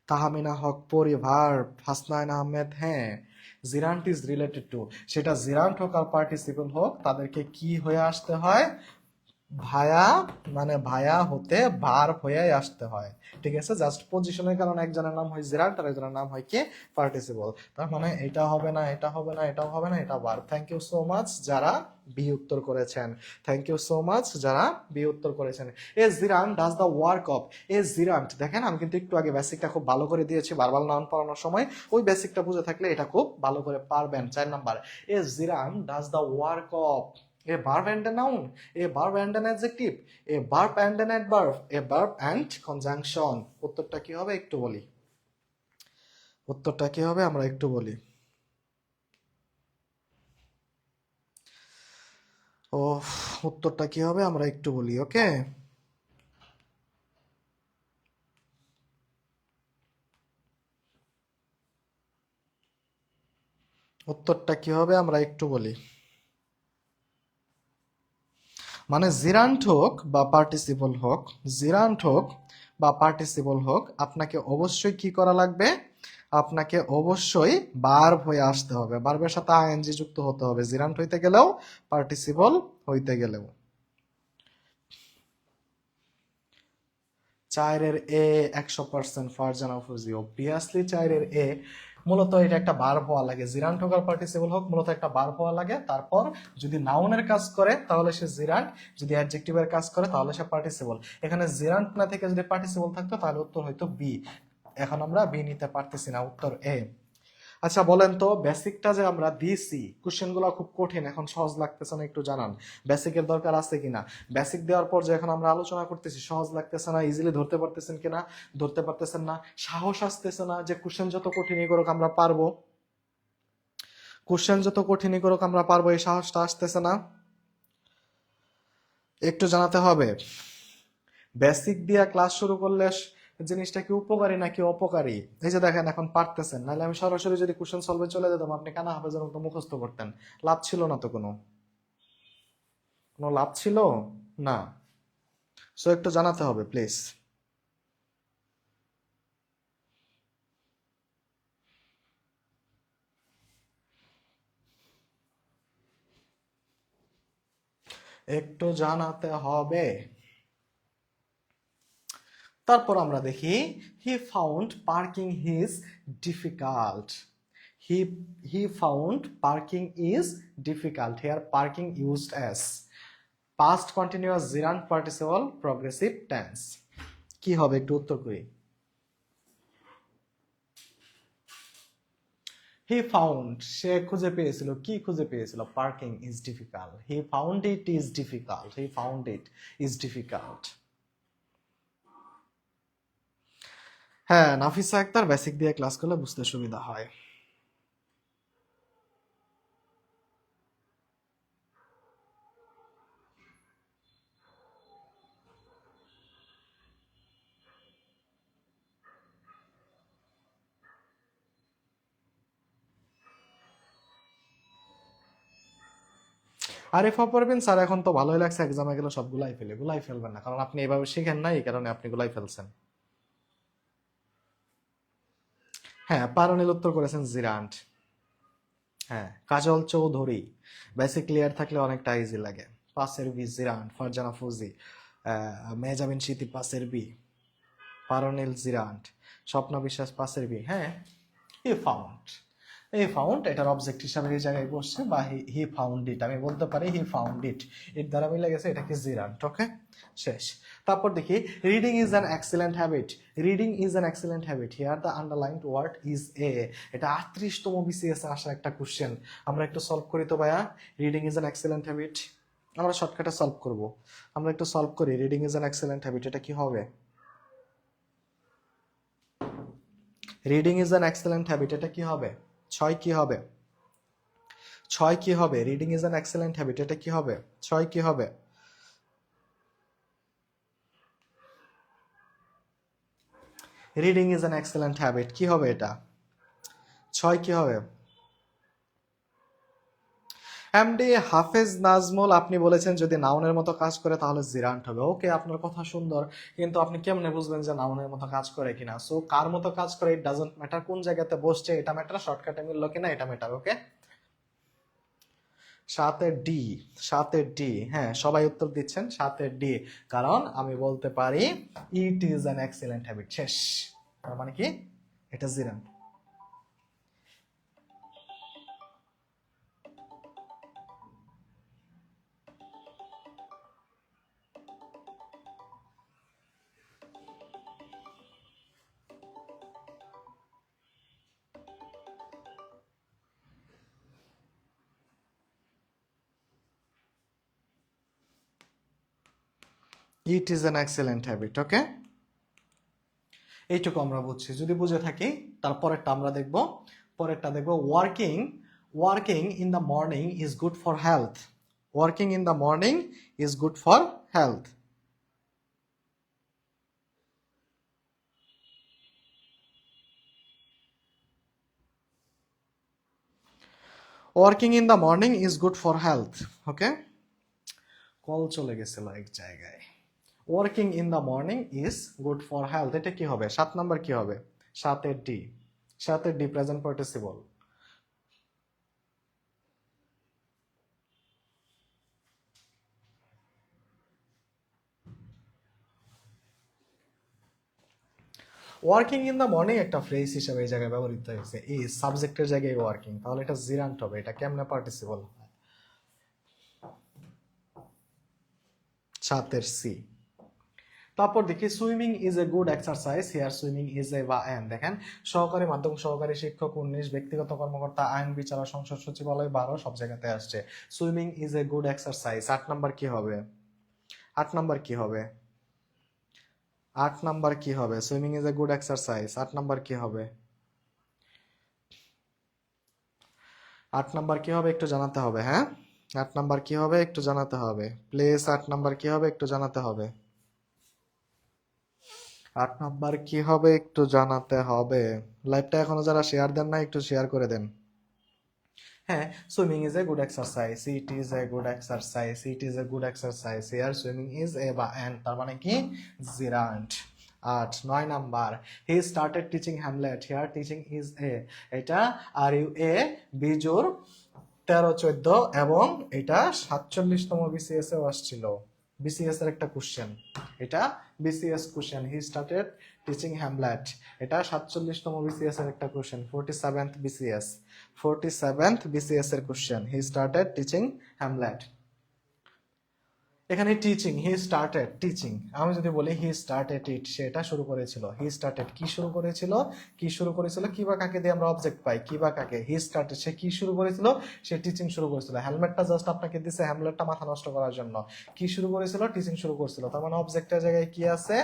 তাহমিনা হক পরি ভার্ব। হাসনাইন আহমেদ হ্যাঁ, জিরান্ট ইজ রিলেটেড টু, সেটা জিরান্ট হোক আর পার্টিসিপল হোক, তাদেরকে কি হয়ে আসতে হয়, ভায়া, মানে ভায়া হতে ভার্ব হয়ে আসতে হয়, ঠিক আছে। জাস্ট পজিশনের কারণে একজনের নাম হয় জিরান্ট আর একজনের নাম হয় কি পার্টিসিপল। তার মানে এটা হবে না, এটা হবে না, এটাও হবে না, এটা verb. Thank you so much যারা বি উত্তর করেছেন, থ্যাংক ইউ সো মাচ যারা বি উত্তর করেছেন। A gerund does the work of, a gerund, দেখেন আমি কিন্তু একটু আগে বেসিকটা খুব ভালো করে দিয়েছি ভার্বাল নাউন পড়ানোর সময়, ওই বেসিকটা বুঝে থাকলে এটা খুব ভালো করে পারবেন। 4 number, A gerund does the work of, a verb and a noun, a verb and an adjective, a verb and an adverb, a verb and conjunction। উত্তরটা কি হবে একটু বলি, উত্তরটা কি হবে আমরা একটু বলি। ও, উত্তরটা কি হবে আমরা একটু বলি, ওকে। উত্তরটা কি হবে আমরা একটু বলি। মানে জিরান্ট হোক বা পার্টিসিপল হোক, জিরান্ট হোক বা পার্টিসিপল হোক, আপনাকে অবশ্যই কি করা লাগবে, আপনাকে অবশ্যই ভার্ব হয়ে আসতে হবে, ভার্বের সাথে আইএনজি যুক্ত হতে হবে, জিরান্ট হইতে গেলেও পার্টিসিপল হইতে গেলেও। 4-এর এ 100% ফারজানা ফুজি, অবভিয়াসলি 4-এর এ মূলত এটা একটা ভার্ব হওয়া লাগে, জিরান্ট হোক আর পার্টিসিপল হোক, মূলত একটা ভার্ব হওয়া লাগে। তারপর যদি নাউনের কাজ করে তাহলে সে জিরান্ট, যদি অ্যাডজেক্টিভের কাজ করে তাহলে সে পার্টিসিপল। এখানে জিরান্ট না থেকে যদি পার্টিসিপল থাকতো তাহলে উত্তর হয়তো বি। এখন আমরা বি নিতে পারতেছি না, উত্তর এ। আচ্ছা বলেন তো, বেসিকটা যে আমরা দিছি, কোশ্চেনগুলো খুব কঠিন, এখন সহজ লাগতেছে না, একটু জানান বেসিকের দরকার আছে কিনা। বেসিক দেওয়ার পর যে এখন আমরা আলোচনা করতেছি, সহজ লাগতেছে না, ইজিলি ধরতে পারতেছেন কিনা, ধরতে পারতেছেন না, সাহস আসতেছে না যে কোশ্চেন যত কঠিনই করুক আমরা পারবো, কোশ্চেন যত কঠিনই করুক আমরা পারবো, এই সাহসটা আসতেছে না, একটু জানাতে হবে। বেসিক দিয়ে ক্লাস শুরু করলে জিনিসটা কি উপকারী নাকি অপকারী? এই যে দেখেন এখন পারতেছেন, নাহলে আমি সরাসরি যদি কোশ্চেন সলভে চলে যেতাম আপনি কানা হাফেজের মতো মুখস্থ করতেন, লাভ ছিল না তো, কোনো কোনো লাভ ছিল না। সো একটু জানাতে হবে প্লিজ। একটু জানাতে হবে। তারপর আমরা দেখি, he found parking his difficult. He he found parking is difficult. Here parking used as past continuous gerund participle progressive tense. কি হবে একটু উত্তর করি। হি ফাউন্ড, সে খুঁজে পেয়েছিল, কি খুঁজে পেয়েছিল? Parking is difficult. He found it is difficult. He found it is difficult. হ্যাঁ, নাফিসা আক্তার বেসিক দিয়ে ক্লাস করলে বুঝতে সুবিধা হয়। আরিফা পারবেন স্যার, এখন তো ভালোই লাগছে, এক্সামে গেলে সব গুলাই ফেলে। গুলাই ফেলবেন না, কারণ আপনি এভাবে শিখেন না, এই কারণে আপনি গুলাই ফেলছেন। হ্যাঁ, পারনিল উত্তর করেছেন জিরান্ট। হ্যাঁ, কাজল চৌধুরী, বেসিক ক্লিয়ার থাকলে অনেকটা ইজি লাগে। পাসের বি জিরান্ট, ফারজানা ফুজি, মেহজাবিন স্মৃতি পাসের বি, পারনিল জিরান্ট, স্বপ্ন বিশ্বাস পাসের বি। হ্যাঁ, হি ফাউন্ড, হি ফাউন্ড এটার অবজেক্ট হিসাবে এই জায়গায় বসছে, বা হি ফাউন্ড ইট, আমি বলতে পারি হি ফাউন্ড ইট, এর দ্বারা মিলে গেছে, এটা কি জিরান্ট। ওকে, শেষ। তারপর দেখি, reading is an excellent habit. Reading is an excellent habit, here the underlined word is A. এটা 38তম বিসিএস এ আসা একটা কোশ্চেন, আমরা একটু সলভ করি তো ভাইয়া। Reading is an excellent habit, আমরা শর্টকাটে সলভ করব, আমরা একটু সলভ করি। Reading is an excellent habit, এটা কি হবে? Reading is an excellent habit, এটা কি হবে? 6 কি হবে? 6 কি হবে? Reading is an excellent habit, এটা কি হবে? 6 কি হবে? Reading is an excellent habit, কি হবে এটা? 6 কি হবে? এমডি হাফেজ নাজমুল, আপনি বলেছেন যদি নাউনের মতো কাজ করে তাহলে জিরান্ট হবে। ওকে, আপনার কথা সুন্দর, কিন্তু আপনি কেমনে বুঝবেন যে নাউনের মতো কাজ করে কিনা? সো কার মতো কাজ করে ইট ডাজন্ট ম্যাটার, কোন জায়গাতে বসছে এটা ম্যাটার, শর্টকাটে মিললো কিনা এটা ম্যাটার। ওকে, সাতের ডি, সাতের ডি। হ্যাঁ, সবাই উত্তর দিচ্ছেন সাতের ডি, কারণ আমি বলতে পারি it is an excellent habit. শেষ। তার মানে কি এটা gerund. It is an excellent habit. Okay, এইটুকু আমরা বুঝছি। যদি বুঝে থাকি তারপরেরটা আমরা দেখব। পরেরটা দেখব, working, working in the morning is good for health. Working in the morning is good for health. Working in the morning is good for health. Okay, call চলে গেছিল এক জায়গায়। Working in the morning is good for health, এটা কি হবে? 7 number কি হবে? সাতের ডি, সাতের D present participle. Working in the morning একটা ফ্রেজ হিসেবে এই জায়গায় ব্যবহৃত হয়েছে, এই সাবজেক্টের জায়গায় ওয়ার্কিং, তাহলে এটা জিরান্ট হবে। এটা কেমনে পার্টিসিপল হয়? 7 সি। তারপর দেখি swimming is a good exercise, here swimming is A বা এন। দেখেন সহকারী, মাধ্যমিক সহকারী শিক্ষক 19, ব্যক্তিগত কর্মকর্তা আইন বিচারক, সংসদ সচিবালয় 12, সব জায়গাতে আসছে। Swimming is a good exercise, 8 number কি হবে? 8 নাম্বার কি হবে? 8 নাম্বার কি হবে? Swimming is a good exercise, 8 number কি হবে? 8 নাম্বার কি হবে একটু জানাতে হবে, হ্যাঁ? 8 নাম্বার কি হবে একটু জানাতে হবে প্লিজ। 8 নাম্বার কি হবে একটু জানাতে হবে। 8 নাম্বার কি হবে একটু জানাতে হবে। লাইভটা এখনো যারা শেয়ার দেন না একটু শেয়ার করে দেন। হ্যাঁ, swimming is a good exercise, it is a good exercise, it is a good exercise, here swimming is A বা এন, তার মানে কি gerund. 8 9 number, he started teaching Hamlet, here teaching is A, এটা are U A বিজোর 13 14 এবং এটা 47তম BCS এও আসছিল। বিসিএস এর একটা কোশ্চেন, এটা BCS question. He started teaching Hamlet, এটা 47তম বিসিএস এর একটা কোশ্চেন। 47th বিসিএস, 47th বিসিএস এর কোশ্চেন। He started teaching Hamlet. এখানে টিচিং, হি স্টার্টেড টিচিং, আমি যদি বলি হি স্টার্টেড ইট, সেটা শুরু করেছিল। হি স্টার্টেড কি শুরু করেছিল? কি শুরু করেছিল? কি বা কাকে দিয়ে আমরা অবজেক্ট পাই? কি বা কাকে? হি স্টার্টেড, সে কি শুরু করেছিল? সে টিচিং শুরু করেছিল। হেলমেটটা জাস্ট আপনাকে দিছে হ্যামলেটটা মাথা নষ্ট করার জন্য। কি শুরু করেছিল? টিচিং শুরু করেছিল। তার মানে অবজেক্টের জায়গায় কি আছে?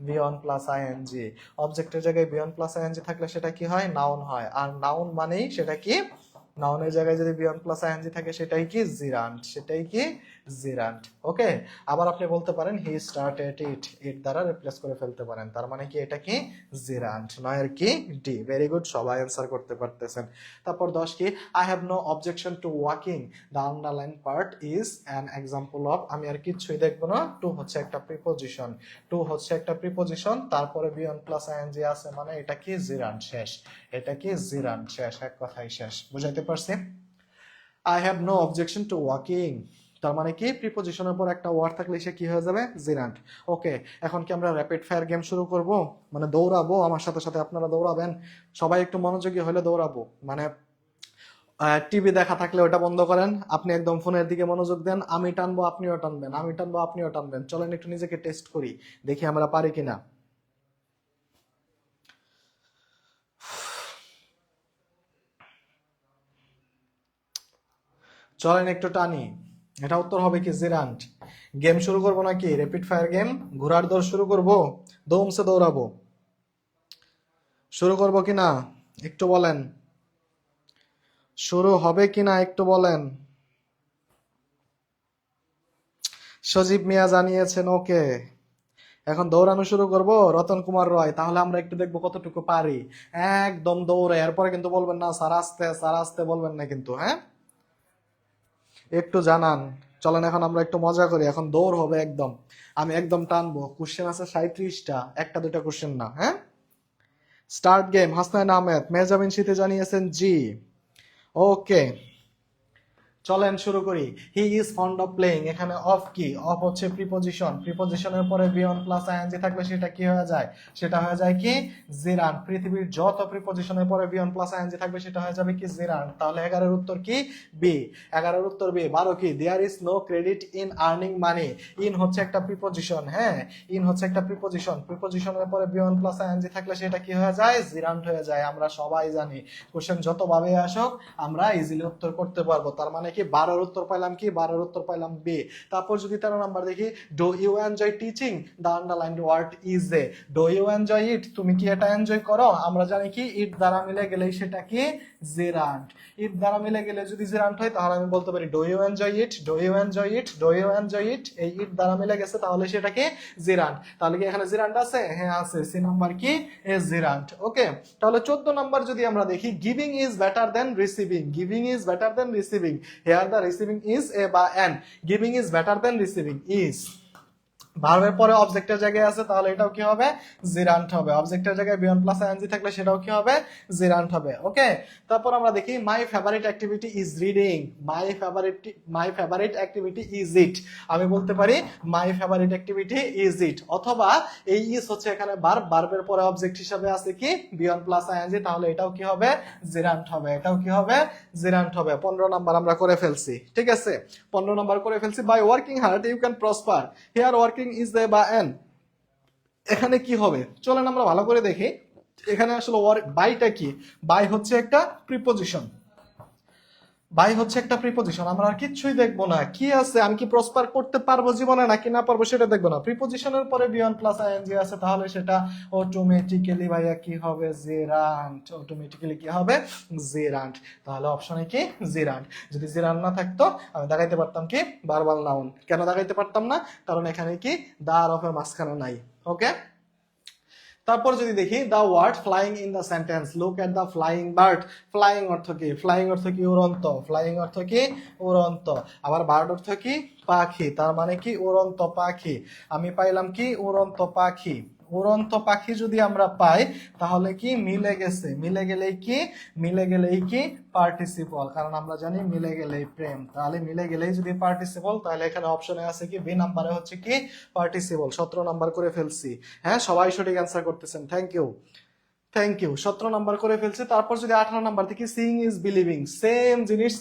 বিয়ন প্লাস আইএনজি। অবজেক্টের জায়গায় বিয়ন প্লাস আইএনজি থাকলে সেটা কি হয়? নাউন হয়। আর নাউন মানেই সেটা কি? নাউনের জায়গায় যদি বিয়ন প্লাস আইএনজি থাকে সেটাই কি? জিরান্ট। সেটাই কি? জিরান্ট। ওকে, আবার আপনি বলতে পারেন হি স্টার্টেড ইট, ইট দ্বারা রিপ্লেস করে ফেলতে পারেন, তার মানে কি এটা কি? জিরান্ট। 9 এর কি? ডি। ভেরি গুড, সবাই অ্যানসার করতে পারতেছেন। তারপর 10 কি? I have no objection to walking, the underline part is an example of, আমি আর কিছুই দেখবো না। টু হচ্ছে একটা প্রিপোজিশন, টু হচ্ছে একটা প্রিপোজিশন, তারপরে বিয়ন প্লাস আইএনজি আছে, মানে এটা কি? জিরান্ট। শেষ। এটা কি? জিরান্ট। শেষ, এক কথাই শেষ। বুঝাইতে পারছি? I have no objection to walking, তার মানে কি? প্রিপোজিশনের পর একটা ওয়ার্ড থাকলে সে কি হয়ে যাবে? জিরান্ট। ওকে, এখন কি আমরা র্যাপিড ফায়ার গেম শুরু করব? মানে দৌড়াবো, আমার সাথে সাথে আপনারা দৌড়াবেন। সবাই একটু মনোযোগী হলে দৌড়াবো। মানে টিভি দেখা থাকলে ওটা বন্ধ করেন, আপনি একদম ফোনের দিকে মনোযোগ দেন। আমি টানবো আপনিও টানবেন, আমি টানবো আপনিও টানবেন। চলেন একটু নিজেকে টেস্ট করি, দেখি আমরা পারি কিনা। চলেন একটু টানি। এটা উত্তর হবে কি? জিরান্ট। গেম শুরু করবো নাকি? র্যাপিড ফায়ার গেম, ঘোড়ার দৌড় শুরু করবো, দৌমসে দৌড়াবো। শুরু করবো কিনা একটু বলেন, শুরু হবে কিনা একটু বলেন। সজীব মিয়া জানিয়েছেন ওকে। এখন দৌড়ানো শুরু করব, রতন কুমার রয়। তাহলে আমরা একটু দেখবো কতটুকু পারি। একদম দৌড়ে, এরপরে কিন্তু বলবেন না স্যার আস্তে, স্যার আস্তে বলবেন না কিন্তু, হ্যাঁ? একটু জানান। চলেন এখন আমরা একটু মজা করি, এখন দৌড় হবে একদম। আমি একদম টানবো। কোশ্চেন আছে 37টা, একটা দুটা কোশ্চেন না, হ্যাঁ? Start game. হাসনাইন আহমেদ, মেহজাবিন শীতে জানিয়েছেন জি। ওকে, চলেন শুরু করি। He is fond of playing, এখানে অফ কি? অফ হচ্ছে প্রিপোজিশন, প্রিপোজিশনের পরে বিয়ন প্লাস আইএনজি থাকলে সেটা কি হয়ে যায়? সেটা হয়ে যায় কি? জিরান্ট। পৃথিবীর যত প্রিপোজিশনের পরে বিয়ন প্লাস আইএনজি থাকবে সেটা হয়ে যাবে কি? জিরান্ট। তাহলে 11 এর উত্তর কি? বি। 11 এর উত্তর বি। 12 কি? There is no credit in earning money, in হচ্ছে একটা প্রিপোজিশন, হ্যাঁ? ইন হচ্ছে একটা প্রিপোজিশন, প্রিপোজিশনের পরে বিয়ন প্লাস আইএনজি থাকলে সেটা কি হয়ে যায়? জিরান্ট হয়ে যায়। আমরা সবাই জানি কোশ্চেন যতভাবে আসুক আমরা ইজিলি উত্তর করতে পারবো। তার মানে কি? 12 এর উত্তর পাইলাম কি? 12 এর উত্তর পাইলাম বি। তারপর যদি 13 নাম্বার দেখি, do you enjoy teaching, the underlined word is A. Do you enjoy it, তুমি কি এটা এনজয় করো? আমরা জানি কি? ইট দ্বারা মিলে গেলেই সেটা কি? জিরান্ট। ইট দ্বারা মিলে গেলে যদি জিরান্ট হয় তাহলে আমি বলতে পারি do you enjoy it, do you enjoy it, do you enjoy it. এই ইট দ্বারা মিলে গেছে তাহলে সেটা কি? জিরান্ট। তাহলে কি এখানে জিরান্ট আছে? হ্যাঁ আছে। সি নাম্বার কি? এ জিরান্ট। ওকে, তাহলে 14 নাম্বার যদি আমরা দেখি, giving is better than receiving, giving is better than receiving, here the receiving is A বা N. Giving is better than receiving is, ভার্বের পরে অবজেক্টের জায়গায় আছে, তাহলে এটাও কি হবে, জিরান্ট হবে। অবজেক্টের জায়গায় বিয়ন প্লাস আইএনজি থাকলে সেটাও কি হবে, জিরান্ট হবে। ওকে, তারপর আমরা দেখি my favourite activity is reading. My favourite activity is it. আমি বলতে পারি my favourite activity is it, অথবা এই ইজ হচ্ছে এখানে ভার্ব, ভার্বের পরে অবজেক্ট হিসেবে আছে কি বিয়ন প্লাস আইএনজি, তাহলে এটাও কি হবে, জিরান্ট হবে। এটাও কি হবে, জিরান্ট হবে। 15 নাম্বার আমরা করে ফেলছি, ঠিক আছে, 15 নাম্বার করে ফেলছি। By working hard you can prosper. Here working is the বা এন। এখানে কি হবে, চলেন আমরা ভালো করে দেখি। এখানে আসলে বাইটা কি, বাই হচ্ছে একটা প্রিপোজিশন, বাই হচ্ছে একটা প্রিপোজিশন। আমরা আর কিচ্ছুই দেখবো না কি আছে, আমি কি প্রসপার করতে পারবো জীবনে নাকি না পারবো সেটা দেখবো না। প্রিপোজিশনের পরে বিয়ন প্লাস আইএনজি আছে, তাহলে সেটা অটোমেটিক্যালি ভাইয়া কি হবে, জিরান্ট। অটোমেটিক্যালি কি হবে, জিরান্ট। তাহলে অপশনে কি, জিরান্ট। যদি জিরান্ট না থাকতো আমি দেখাইতে পারতাম কি, ভার্বাল নাউন। কেন দেখাইতে পারতাম না, কারণ এখানে কি দা আর অফের মাঝখানে নাই। ওকে, তারপর যদি দেখি the word flying in the sentence, look at the flying bird. Flying অর্থ কি, ফ্লাইং অর্থ কি উড়ন্ত, ফ্লাইং অর্থ কি উড়ন্ত। আবার বার্ড অর্থ কি পাখি, তার মানে কি উড়ন্ত পাখি। আমি পাইলাম কি উড়ন্ত পাখি। উড়ন্ত পাখি যদি আমরা পাই তাহলে কি মিলে গেছে, মিলে গেলেই কি, মিলে গেলেই কি পার্টিসিপল, কারণ আমরা জানি মিলে গেলেই প্রেম। তাহলে মিলে গেলেই যদি পার্টিসিপল, তাহলে এখানে অপশনে আছে কি বি নাম্বারে হচ্ছে কি পার্টিসিপল। 17 নাম্বার করে ফেলছি। হ্যাঁ, সবাই সঠিক অ্যান্সার করতেছেন, thank you, thank you. 17 number করে ফেলছে। তারপর যদি 18 নাম্বার থেকে সিইং ইজ বিলিভিং, সেম জিনিস,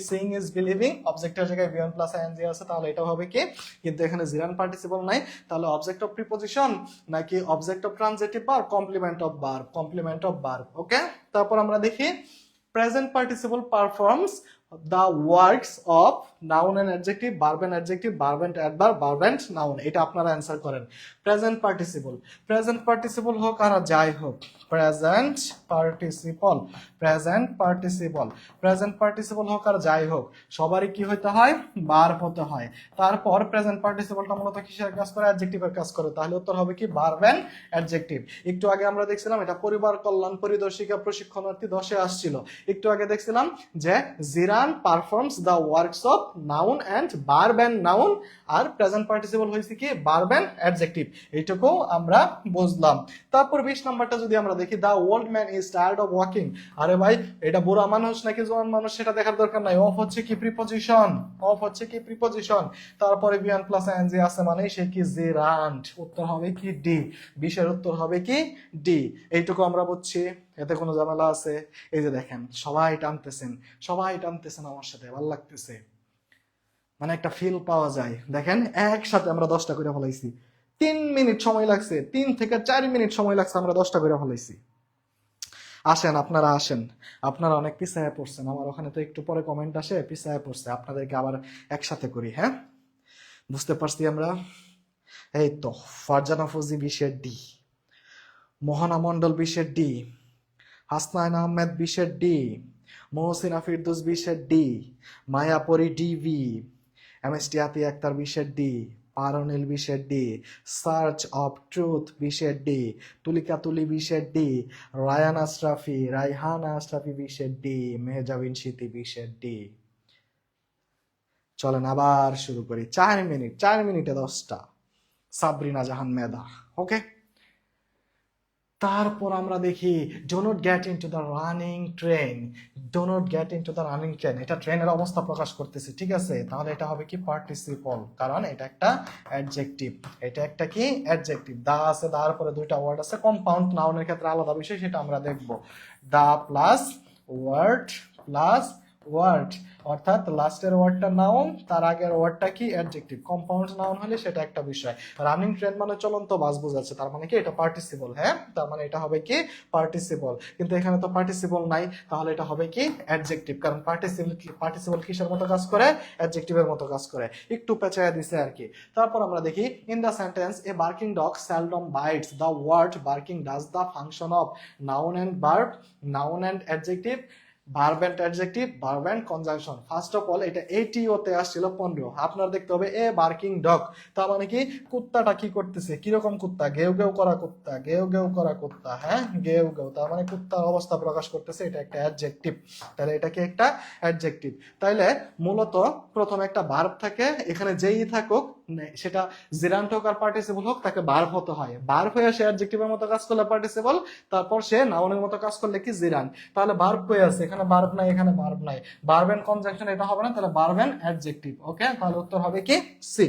সিইং ইজ বিলিভিং, অবজেক্টের জায়গায় বিয়ন প্লাস আইএনজি আছে, তাহলে এটা হবে কি, কিন্তু এখানে জিরান পার্টিসিপল নাই, তাহলে অবজেক্ট অফ প্রিপোজিশন নাকি object of transitive verb, complement of verb, complement of verb. Okay, তারপর আমরা দেখি present participle performs the works of noun and adjective, verb and adjective, verb and adverb, verb and noun। এটা আপনারা answer করেন। Present participle, present participle হোক আর যাই হোক, present participle, present participle, present participle হোক আর যাই হোক, সবারই কি হতে হয়, ভার্ব হতে হয়। তারপর প্রেজেন্ট পার্টিসিপলটা মূলত কিসের কাজ করে, অ্যাডজেক্টিভের কাজ করে, তাহলে উত্তর হবে কি ভার্ব এন্ড অ্যাডজেক্টিভ। একটু আগে আমরা দেখছিলাম এটা পরিবার কল্যাণ পরিদর্শিকা প্রশিক্ষণার্থী 10-এ আসছিল। একটু আগে দেখছিলাম যে gerund performs the works of noun and verb and noun, আর প্রেজেন্ট পার্টিসিপল হয়েছে কি ভার্ব এন্ড অ্যাডজেক্টিভ। এইটুকু আমরা বুঝলাম। তারপর 20 নাম্বারটা যদি আমরা দেখি, the old man is tired of walking. আরে ভাই, এটা বুড়া মানুষ নাকি জোয়ান মানুষ সেটা দেখার দরকার নাই, অফ হচ্ছে কি প্রিপোজিশন, অফ হচ্ছে কি প্রিপোজিশন, তারপরে বিয়ন প্লাস আইএনজি আছে মানে সে কি জিরান্ট। উত্তর হবে কি ডি, 20-এর উত্তর হবে কি ডি। এইটুকু আমরা বুঝছি, এতে কোনো ঝামেলা আছে? এই যে দেখেন সবাই টানতেছেন, সবাই টানতেছেন আমার সাথে, ভালো লাগতেছে, মানে একটা ফিল পাওয়া যায়। দেখেন একসাথে আমরা 10টা করে ফলাইছি, 3 মিনিট সময় লাগছে, 3 থেকে 4 মিনিট সময় লাগছে, আমরা 10টা করে ফলাইছি। আসেন, আপনারা আসেন, আপনারা অনেক পিছায় পড়ছেন, আমার ওখানে তো একটু পরে কমেন্ট আসে পিছায় পড়ছে, আপনাদেরকে আবার একসাথে করি। হ্যাঁ, বুঝতে পারছি আমরা। এই তো ফারজানা ফৌজি 20-এর ডি, মোহনা মন্ডল 20-এর ডি, হাসনাইন আহমেদ 20-এর ডি, মহসিনা ফিরদৌস 20-এর D, Mayapori DV, MST Atiya Akter 20-এর ডি, পারনিল 20-এর ডি, সার্চ অফ ট্রুথ 20-এর ডি, তুলিকা তুলি 20-এর ডি, রায়হান আশরাফি 20-এর ডি, মেহজাবিন স্মৃতি 20-এর ডি। চলেন আবার শুরু করি। 4 মিনিট, 4 মিনিটে 10টা। সাবরিনা জাহান মেধা। ওকে, তারপর আমরা দেখি do not get into the running train, do not get into the running train, এটা ট্রেনের অবস্থা প্রকাশ করতেছে, ঠিক আছে, তাহলে এটা হবে কি পার্টিসিপল, কারণ এটা একটা অ্যাডজেক্টিভ, এটা একটা কি অ্যাডজেক্টিভ। দা আছে, দার পরে 2টা ওয়ার্ড আছে, কম্পাউন্ড নাউনের ক্ষেত্রে আলাদা বিষয়, সেটা আমরা দেখব। The plus word plus word, অর্থাৎ লাস্টের ওয়ার্ডটা নাউন, তার আগের ওয়ার্ডটা কি অ্যাডজেক্টিভ। কম্পাউন্ড নাউন হলে সেটা একটা বিষয়। রানিং ট্রেন মানে চলন্ত বাস বোঝাচ্ছে, তার মানে কি এটা পার্টিসিপল। হ্যাঁ, তার মানে এটা হবে কি পার্টিসিপল, কিন্তু এখানে তো পার্টিসিপল নাই, তাহলে এটা হবে কি অ্যাডজেক্টিভ, কারণ পার্টিসিপল কিসের মতো কাজ করে, অ্যাডজেক্টিভের মতো কাজ করে, একটু পেঁচায়া দিছে আর কি। তারপর আমরা দেখি in the sentence a barking dog seldom bites, the word barking does the function of noun and verb, noun and adjective, verb and adjective, verb and conjunction. First of all এটা 80 তে আসছিল 15, আপনার দেখতে হবে এ বার্কিং ডগ, তার মানে কি কুত্তাটা কি করতেছে, কিরকম কুত্তা, গেউ গেউ করা কুত্তা, গেউ গেউ করা কুত্তা, হ্যাঁ গেউ গেউ, তার মানে কুত্তার অবস্থা প্রকাশ করতেছে, এটা একটা অ্যাডজেক্টিভ। তাহলে এটা কি একটা অ্যাডজেক্টিভ। তাইলে মূলত প্রথমে একটা ভার্ব থাকে, এখানে যেই থাকুক সেটা জিরান্ট হোক আর পার্টিসিপল হোক, তাকে ভার্ব হতে হয়। ভার্ব হয়ে সে অ্যাডজেক্টিভের মতো কাজ করলে পার্টিসিপল, তারপর সে নাউনের মতো কাজ করলে কি জিরান্ট। তাহলে ভার্ব কই আছে? এখানে ভার্ব নাই, এখানে ভার্ব নাই, ভার্ব এন্ড কনজাংশন এটা হবে না, তাহলে ভার্ব এন্ড অ্যাডজেক্টিভ। ওকে, তাহলে উত্তর হবে কি সি।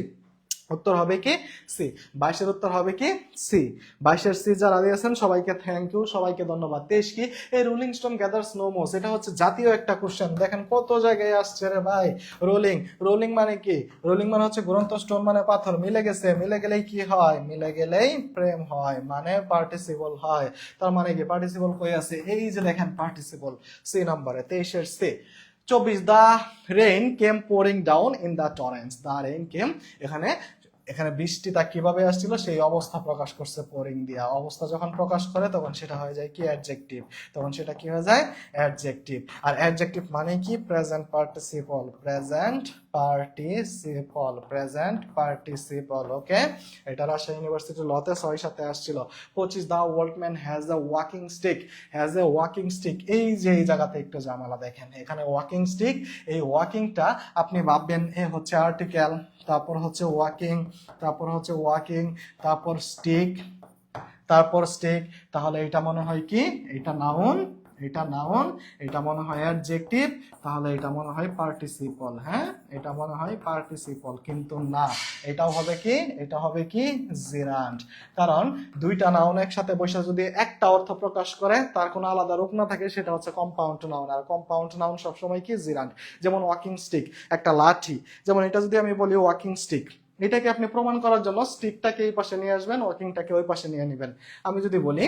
উত্তর হবে কি সি। 22 উত্তর হবে কি সি। 22 সি যারা দিয়েছেন সবাইকে থ্যাংক ইউ, সবাইকে ধন্যবাদ। 23 কি? এই রোলিং স্টোন গ্যাদার্স নো মোস, এটা হচ্ছে জাতীয় একটা কোশ্চেন। দেখেন কত জায়গায় আসছে রে ভাই। রোলিং, রোলিং মানে কি? রোলিং মানে হচ্ছে ঘুরন্ত, স্টোন মানে পাথর। মিলে গেছে, মিলে গেলেই কি হয়? মিলে গেলেই প্রেম হয়, মানে পার্টিসিপল হয়। তার মানে কি পার্টিসিপল কই আছে? এই যে দেখেন পার্টিসিপল সি নম্বরে, 23 C. 24 the rain came pouring down in the torrents. The rain came, এখানে এখানে বৃষ্টিটা কিভাবে আসছিল সেই অবস্থা প্রকাশ করছে পোরিং দিয়া। অবস্থা যখন প্রকাশ করে তখন সেটা হয়ে যায় কি অ্যাডজেক্টিভ, তখন সেটা কি হয়ে যায় অ্যাডজেক্টিভ। আর অ্যাডজেক্টিভ মানে কি? Present participle, present participle, present participle. Okay, এটা রাজশাহী ইউনিভার্সিটি লতে 6 আসছিল। 25 the workman has a walking stick, has a walking stick. এই যে এই জায়গাতে একটু ঝামেলা, দেখেন এখানে ওয়াকিং স্টিক, এই ওয়াকিংটা আপনি ভাববেন এ হচ্ছে আর্টিকেল, তারপর হচ্ছে ওয়াকিং, তারপর হচ্ছে ওয়াকিং, তারপর স্টিক, তারপর স্টিক। তাহলে এটা মনে হয় কি? এটা নাউন, এটা নাউন, এটা মনে হয় অ্যাডজেক্টিভ, তাহলে এটা মনে হয় পার্টিসিপল। হ্যাঁ, এটা মনে হয় পার্টিসিপল, কিন্তু না, এটাও হবে কি? এটা হবে কি জিরান্ট। কারণ দুইটা নাউন একসাথে বসে যদি একটা অর্থ প্রকাশ করে, তার কোনো আলাদা রূপ না থাকে, সেটা হচ্ছে কম্পাউন্ড নাউন। আর কম্পাউন্ড নাউন সবসময় কি জিরান্ট। যেমন ওয়াকিং স্টিক, একটা লাঠি। যেমন এটা যদি আমি বলি ওয়াকিং স্টিক, এটাকে আপনি প্রমাণ করার জন্য স্টিকটাকে এই পাশে নিয়ে আসবেন, ওয়াকিংটাকে ওই পাশে নিয়ে নেবেন। আমি যদি বলি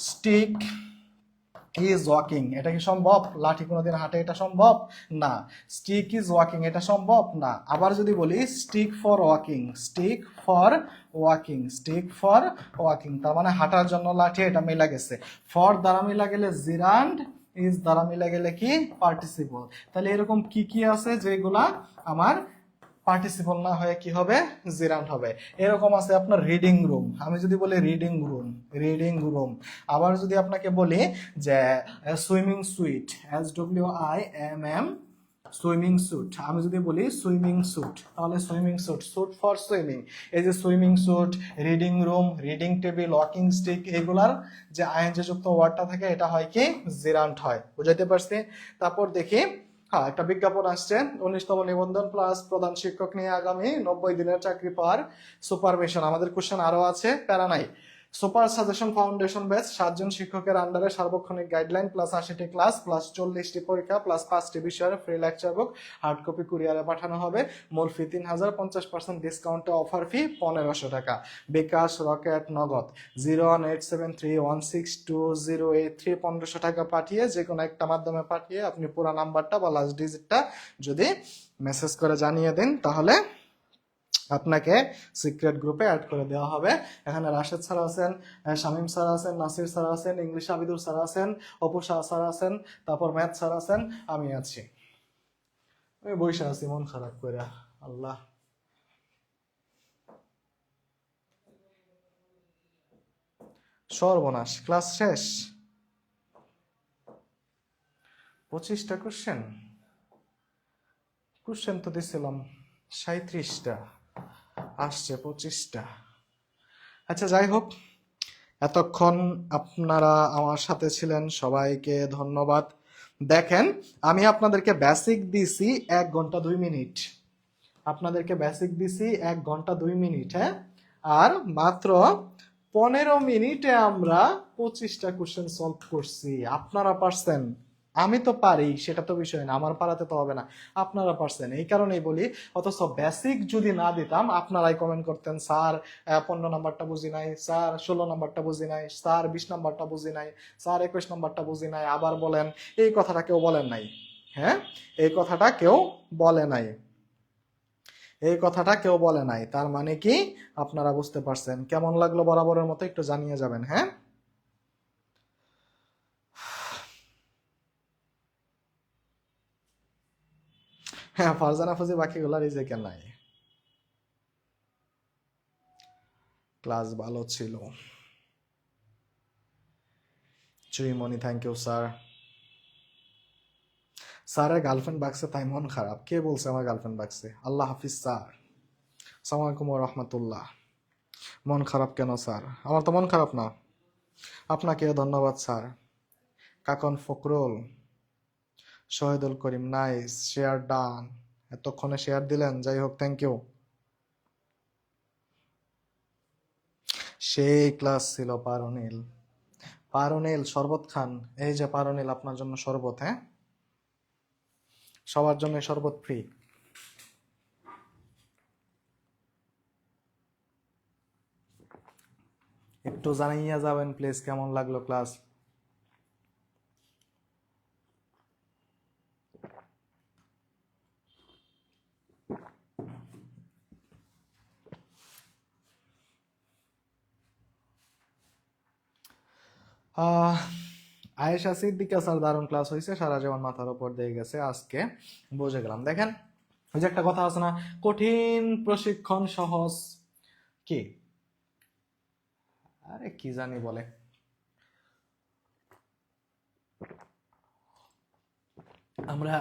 স্টিক ইজ ওয়াকিং, এটা কি সম্ভব? লাঠি কোনোদিন হাঁটে, এটা সম্ভব না। স্টিক ইজ ওয়াকিং, এটা সম্ভব না। আবার যদি বলি stick for walking, stick for walking, stick for walking, তার মানে হাঁটার জন্য লাঠি, এটা মিলা গেছে। ফর দ্বারা মিলা গেলে জিরান্ড, ইজ দ্বারা মিলা গেলে কি পার্টিসিপল। তাহলে এরকম কি কি আছে যেগুলা আমার পার্টিসিপল না হয়ে কি হবে? জিরান্ট হবে। এরকম আছে আপনার রিডিং রুম, আমি যদি বলি রিডিং রুম, রিডিং রুম। আবার যদি আপনাকে বলি যে swimming suit, SWIMM, swimming suit, আমি যদি বলি সুইমিং স্যুট, তাহলে swimming suit, suit for swimming. এই যে swimming suit, reading room, reading table, walking stick, এগুলার যে আইএনজি যুক্ত ওয়ার্ডটা থাকে এটা হয় কি জিরান্ট হয়। বুঝাইতে পারছি? তারপর দেখি, হ্যাঁ, একটা বিজ্ঞাপন আসছে, 19তম নিবন্ধন প্লাস প্রধান শিক্ষক নিয়ে আগামী 90 দিনের চাকরি পাওয়ার সুপারভিশন। আমাদের কোশ্চেন আরো আছে, প্যারা নাই। সুপার সাজেশন ফাউন্ডেশন ব্যাচ 7 জন শিক্ষকের আন্ডারে সার্বক্ষণিক গাইডলাইন প্লাস 80টি ক্লাস প্লাস 40টি পরীক্ষা প্লাস 5টি বিষয়ের ফ্রি লেকচার বুক হার্ড কপি কুরিয়ারে পাঠানো হবে। মূল ফি 3000, 50% ডিসকাউন্টে অফার ফি 1500 টাকা। বিকাশ, রকেট, নগদ 01873162083 1500 টাকা পাঠিয়ে যে কোনো একটা মাধ্যমে পাঠিয়ে আপনি পুরো নাম্বারটা বা লাস্ট ডিজিটটা যদি মেসেজ করে জানিয়ে দেন, তাহলে আপনাকে সিক্রেট গ্রুপে অ্যাড করে দেওয়া হবে। এখানে রাশেদ স্যার আছেন, শামীম স্যার আছেন, নাসির স্যার আছেন, ইংলিশ আবিদুল স্যার আছেন, অপু শাহ স্যার আছেন, তারপর ম্যাথ স্যার আছেন, আমি আছি। আমি বসে আছি মন খারাপ করে। আল্লাহ, সর্বনাশ, ক্লাস শেষ। 25টা কোশ্চেন, কোশ্চেন তো দিছিলাম 37টা, আসছে 25টা। আচ্ছা, যাই হোক, এতক্ষণ আপনারা আমার সাথে ছিলেন, সবাইকে ধন্যবাদ। দেখেন, আমি আপনাদেরকে বেসিক দিছি 1 ঘন্টা 2 মিনিট, আপনাদেরকে বেসিক দিছি 1 ঘন্টা 2 মিনিট, হ্যাঁ। আর মাত্র 15 মিনিটে আমরা 25টা কোশ্চেন সলভ করছি। আপনারা পারছেন, আমি তো পারি, সেটা তো বিষয় না, আমার পারাতে তো হবে না, আপনারা পারছেন। এই কারণেই বলি, অথচ বেসিক যদি না দিতাম আপনারাই কমেন্ট করতেন, স্যার 15 নাম্বারটা বুঝি নাই, স্যার 16 নাম্বারটা বুঝি নাই, স্যার 20 নাম্বারটা বুঝি নাই, স্যার 21 নাম্বারটা বুঝি নাই, আবার বলেন। এই কথাটা কেউ বলেন নাই, হ্যাঁ, এই কথাটা কেউ বলে নাই, এই কথাটা কেউ বলে নাই। তার মানে কি আপনারা বুঝতে পারছেন। কেমন লাগলো বরাবরের মতো একটু জানিয়ে যাবেন, হ্যাঁ। হ্যাঁ, ফারজানা ফুজি বাকিগুলা রিজেকে নাই। ক্লাস ভালো ছিল। চুইমনি, থ্যাংক ইউ স্যার। স্যারের গার্লফ্রেন্ড বাক্সে তাই মন খারাপ, কে বলছে আমার গার্লফ্রেন্ড বাক্সে? আল্লাহ হাফিজ স্যার। আসসালামু আলাইকুম ওয়া রাহমাতুল্লাহ। মন খারাপ কেন স্যার? আমার তো মন খারাপ না। আপনাকে ধন্যবাদ স্যার। কাকন ফখরুল, শহীদুল করিম, নাইস শেয়ার ডান। এতক্ষণে শেয়ার দিলেন, যাই হোক থ্যাংক ইউ। সেই ক্লাস ছিল পারুনীল। পারুনীল শরবত খান, এই যে পারুনীল আপনার জন্য শরবত, হ্যাঁ সবার জন্য শরবত ফ্রি। একটু জানাইয়া যাবেন প্লিজ কেমন লাগলো ক্লাস। আহ আয়েশা সিদ্দিকা স্যার দারুণ ক্লাস হয়েছে, সারা জীবন মাথার উপর দিয়ে গেছে, আজকে বুঝে গেলাম। দেখেন ওই যে একটা কথা আছে না, কঠিন প্রশিক্ষণ সহজ কি, আরে কি জানি বলে, আমরা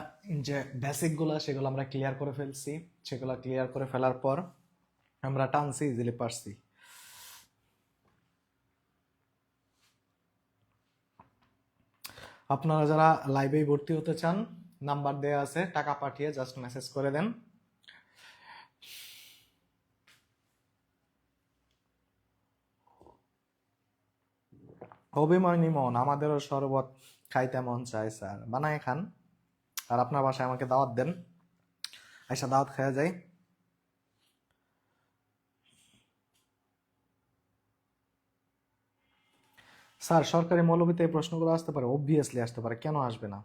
যে বেসিক গুলা সেগুলো আমরা ক্লিয়ার করে ফেলছি, সেগুলো ক্লিয়ার করে ফেলার পর আমরা টানছি, ইজিলি পারছি। আপনারা যারা লাইভে ভর্তি হতে চান, নাম্বার দেয়া আছে, টাকা পাঠিয়ে জাস্ট মেসেজ করে দেন। অভিমানী মন, আমাদেরও শরবত খাইতে মন চায় স্যার, বানায় খান। আর আপনার বাসায় আমাকে দাওয়াত দেন, আইসা দাওয়াত খাওয়া যায়। স্যার সরকারি মৌলবীতে এই প্রশ্নগুলো আসতে পারে, অবভিয়াসলি আসতে পারে, কেন আসবে না?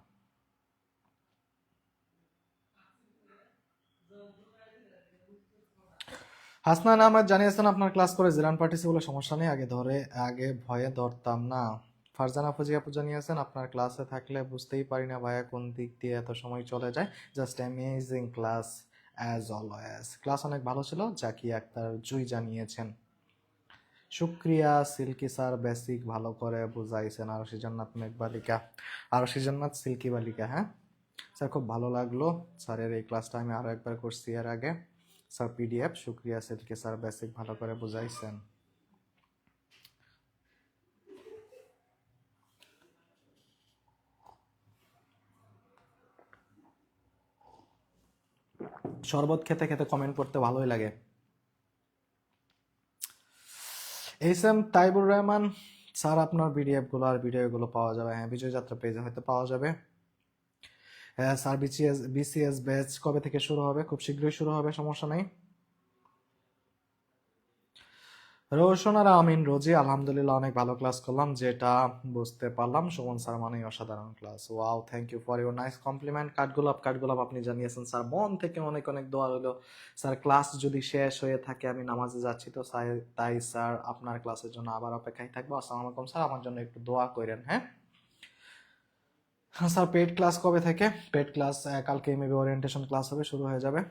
হাসনান আহমেদ জানিয়েছেন আপনার ক্লাস করে জিরান পার্টিসিপেলের সমস্যা নেই, আগে ভয়ে ধরতাম না। ফারজানা ফুজিয়া আপু জানিয়েছেন আপনার ক্লাসে থাকলে বুঝতেই পারি না ভাইয়া কোন দিক দিয়ে এত সময় চলে যায়, just amazing class as always. Class অনেক ভালো ছিল, জাকিয়া আক্তার জুই জানিয়েছেন। শুক্রিয়া সিল্কি স্যার, বেসিক ভালো করে বুঝাইছেন। আরশি জান্নাত মেঘ বালিকা, আরশি জান্নাত সিল্কি বালিকা, হ্যাঁ স্যার খুব ভালো লাগলো স্যারের এই ক্লাসটা, আমি আরো একবার করছি এর আগে। স্যার পিডিএফ, শুক্রিয়া সিল্কি স্যার, বেসিক ভালো করে বুঝাইছেন। শরবত খেতে খেতে কমেন্ট করতে ভালোই লাগে। H M Taibur Rahman sir, আপনার পিডিএফ গুলো আর ভিডিও গুলো পাওয়া যাবে, হ্যাঁ বিজয় যাত্রা পেজে হয়তো পাওয়া যাবে। হ্যাঁ স্যার, বিসিএস ব্যাচ কবে থেকে শুরু হবে? খুব শীঘ্রই শুরু হবে, সমস্যা নেই। রোশন আর আমিন রোজি, আলহামদুলিল্লাহ অনেক ভালো ক্লাস করলাম, যেটা বুঝতে পারলাম সুমন স্যার মানেই অসাধারণ class. Wow, thank you for your nice compliment. কাঠগোলাপ আপনি জানিয়েছেন স্যার, মন থেকে অনেক অনেক দোয়া রইলো স্যার। ক্লাস যদি শেষ হয়ে থাকে, আমি নামাজে যাচ্ছি তো তাই স্যার আপনার ক্লাসের জন্য আবার অপেক্ষায় থাকবো। আসসালামু আলাইকুম স্যার, আমার জন্য একটু দোয়া করেন, হ্যাঁ স্যার। পেড ক্লাস কবে থেকে? পেড ক্লাস কালকে মেবি ওরিয়েন্টেশন ক্লাস হবে, শুরু হয়ে যাবে।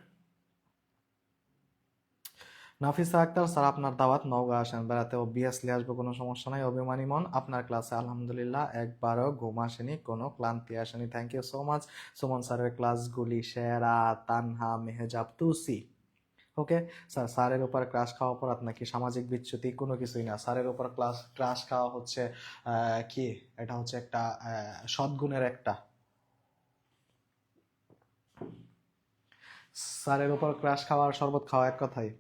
নাফিসা আক্তার স্যার, আপনার দাওয়াত, নওগাঁ আসেন বেড়াতে, অবভিয়াসলি আসবো, কোনো সমস্যা নাই। অভিমানী মন, আপনার ক্লাসে আলহামদুলিল্লাহ একবারও ঘুম আসেনি, কোনো ক্লান্তি আসেনি, thank you so much. Suman স্যারের ক্লাসগুলি সেরা, তানহা মেহজাব তুসি। ওকে স্যার, স্যারের উপর ক্রাশ খাওয়া অপরাধ নাকি সামাজিক বিচ্যুতি? কোনো কিছুই না, স্যারের উপর ক্রাশ খাওয়া হচ্ছে কি, এটা হচ্ছে একটা সদ্গুণের একটা। স্যারের উপর ক্রাশ খাওয়া আর শরবত খাওয়া এক কথাই।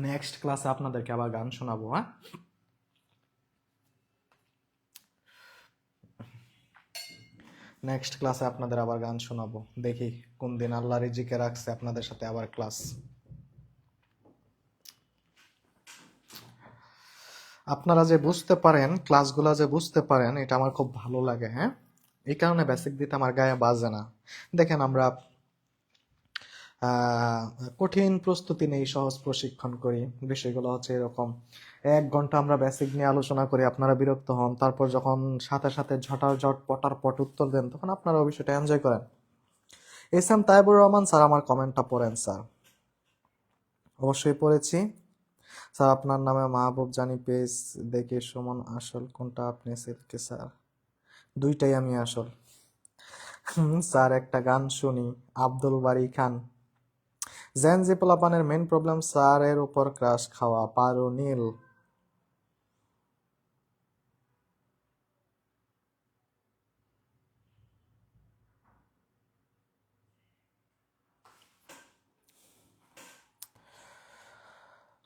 নেক্সট ক্লাসে আপনাদেরকে আবার গান শোনাবো, হ্যাঁ নেক্সট ক্লাসে আপনাদের আবার গান শোনাবো, দেখি কোন দিন আল্লাহ রিজিকে রাখছে আপনাদের সাথে আবার ক্লাস। আপনারা যে বুঝতে পারেন, ক্লাসগুলো যে বুঝতে পারেন, এটা আমার খুব ভালো লাগে, হ্যাঁ এই কারণে বেসিক দিতে আমার গায়ে বাজে না। দেখেন আমরা কঠিন প্রস্তুতি নেই, সহজ প্রশিক্ষণ করি, বিষয়গুলো হচ্ছে এরকম। 1 ঘন্টা আমরা বেসিক নিয়ে আলোচনা করি, আপনারা বিরক্ত হন, তারপর যখন সাথে সাথে ঝটাঝট পটার উত্তর দেন, তখন আপনারা বিষয়টা এনজয় করেন। S M Taibur Rahman sir, আমার কমেন্টটা পড়েন স্যার। অবশ্যই পড়েছি স্যার। আপনার নামে মাহবুব জানি পেজ দেখে সুমন আসল কোনটা, আপনি সিল্কি স্যার দুইটাই আমি আসল। স্যার একটা গান শুনি, আব্দুল বারী খান। জেনজি পোলাপানের মেন প্রবলেম স্যারের উপর ক্রাশ খাওয়া, পারো নীল।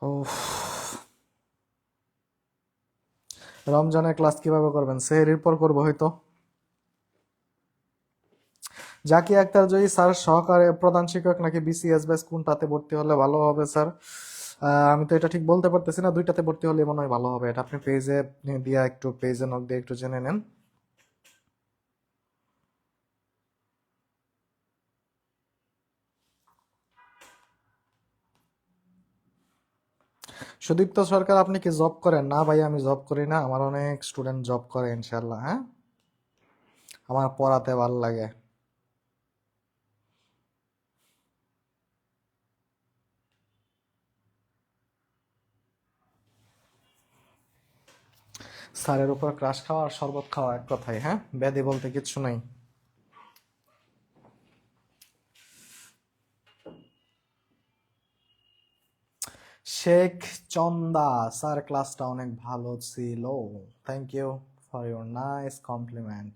উফ, রমজানের ক্লাস কিভাবে করবেন? সেহরির পর করবো হয়তো। জাকিয়া আক্তার জয়ী স্যার সহকারী প্রধান শিক্ষক নাকি বিসিএস ব্যাচ কোনটাতে ভর্তি হলে ভালো হবে স্যার? আমি তো এটা ঠিক বলতে পারতেছি না, দুইটাতে ভর্তি হলে মনে হয় ভালো হবে। এটা আপনি পেজে দিয়ে একটু পেজে নক দিয়ে একটু জেনে নেন। সুদীপ্ত সরকার, আপনি কি জব করেন? না ভাই, আমি জব করি না, আমার অনেক স্টুডেন্ট জব করে ইনশাল্লাহ। হ্যাঁ, আমার পড়াতে ভালো লাগে। স্যারের উপর ক্রাশ খাওয়া আর শরবত খাওয়া এক কথাই, হ্যাঁ, ব্যাধি বলতে কিচ্ছু নাই। শেখ চন্দা, স্যার ক্লাসটা অনেক ভালো ছিল। Thank you for your nice compliment.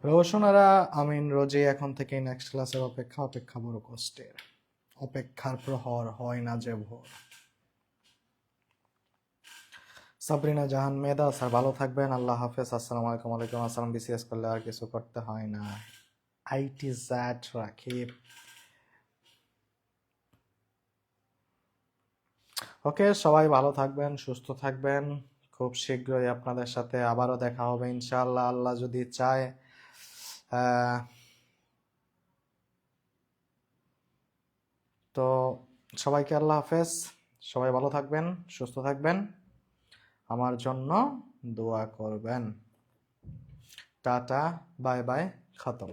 Roshnara Amin Rosy, এখন থেকে নেক্সট ক্লাসের অপেক্ষা, অপেক্ষা বড় কষ্টের, অপেক্ষার প্রহর হয় না যে ভোর। সাবরিনা জাহান মেদা, স্যার ভালো থাকবেন, আল্লাহ হাফেজ, আসসালামু আলাইকুম। ওয়ালাইকুম আসসালাম। বিসিএস করলে আর কিছু করতে হয় না। আইটি জ্যাট রাকিব। ওকে, সবাই ভালো থাকবেন, সুস্থ থাকবেন। খুব শীঘ্রই আপনাদের সাথে আবারও দেখা হবে ইনশাআল্লাহ, আল্লাহ যদি চায়। আহ, তো সবাইকে আল্লাহ হাফেজ। সবাই ভালো থাকবেন, সুস্থ থাকবেন, আমার জন্য দোয়া করবেন। টাটা, বাই বাই, খতম।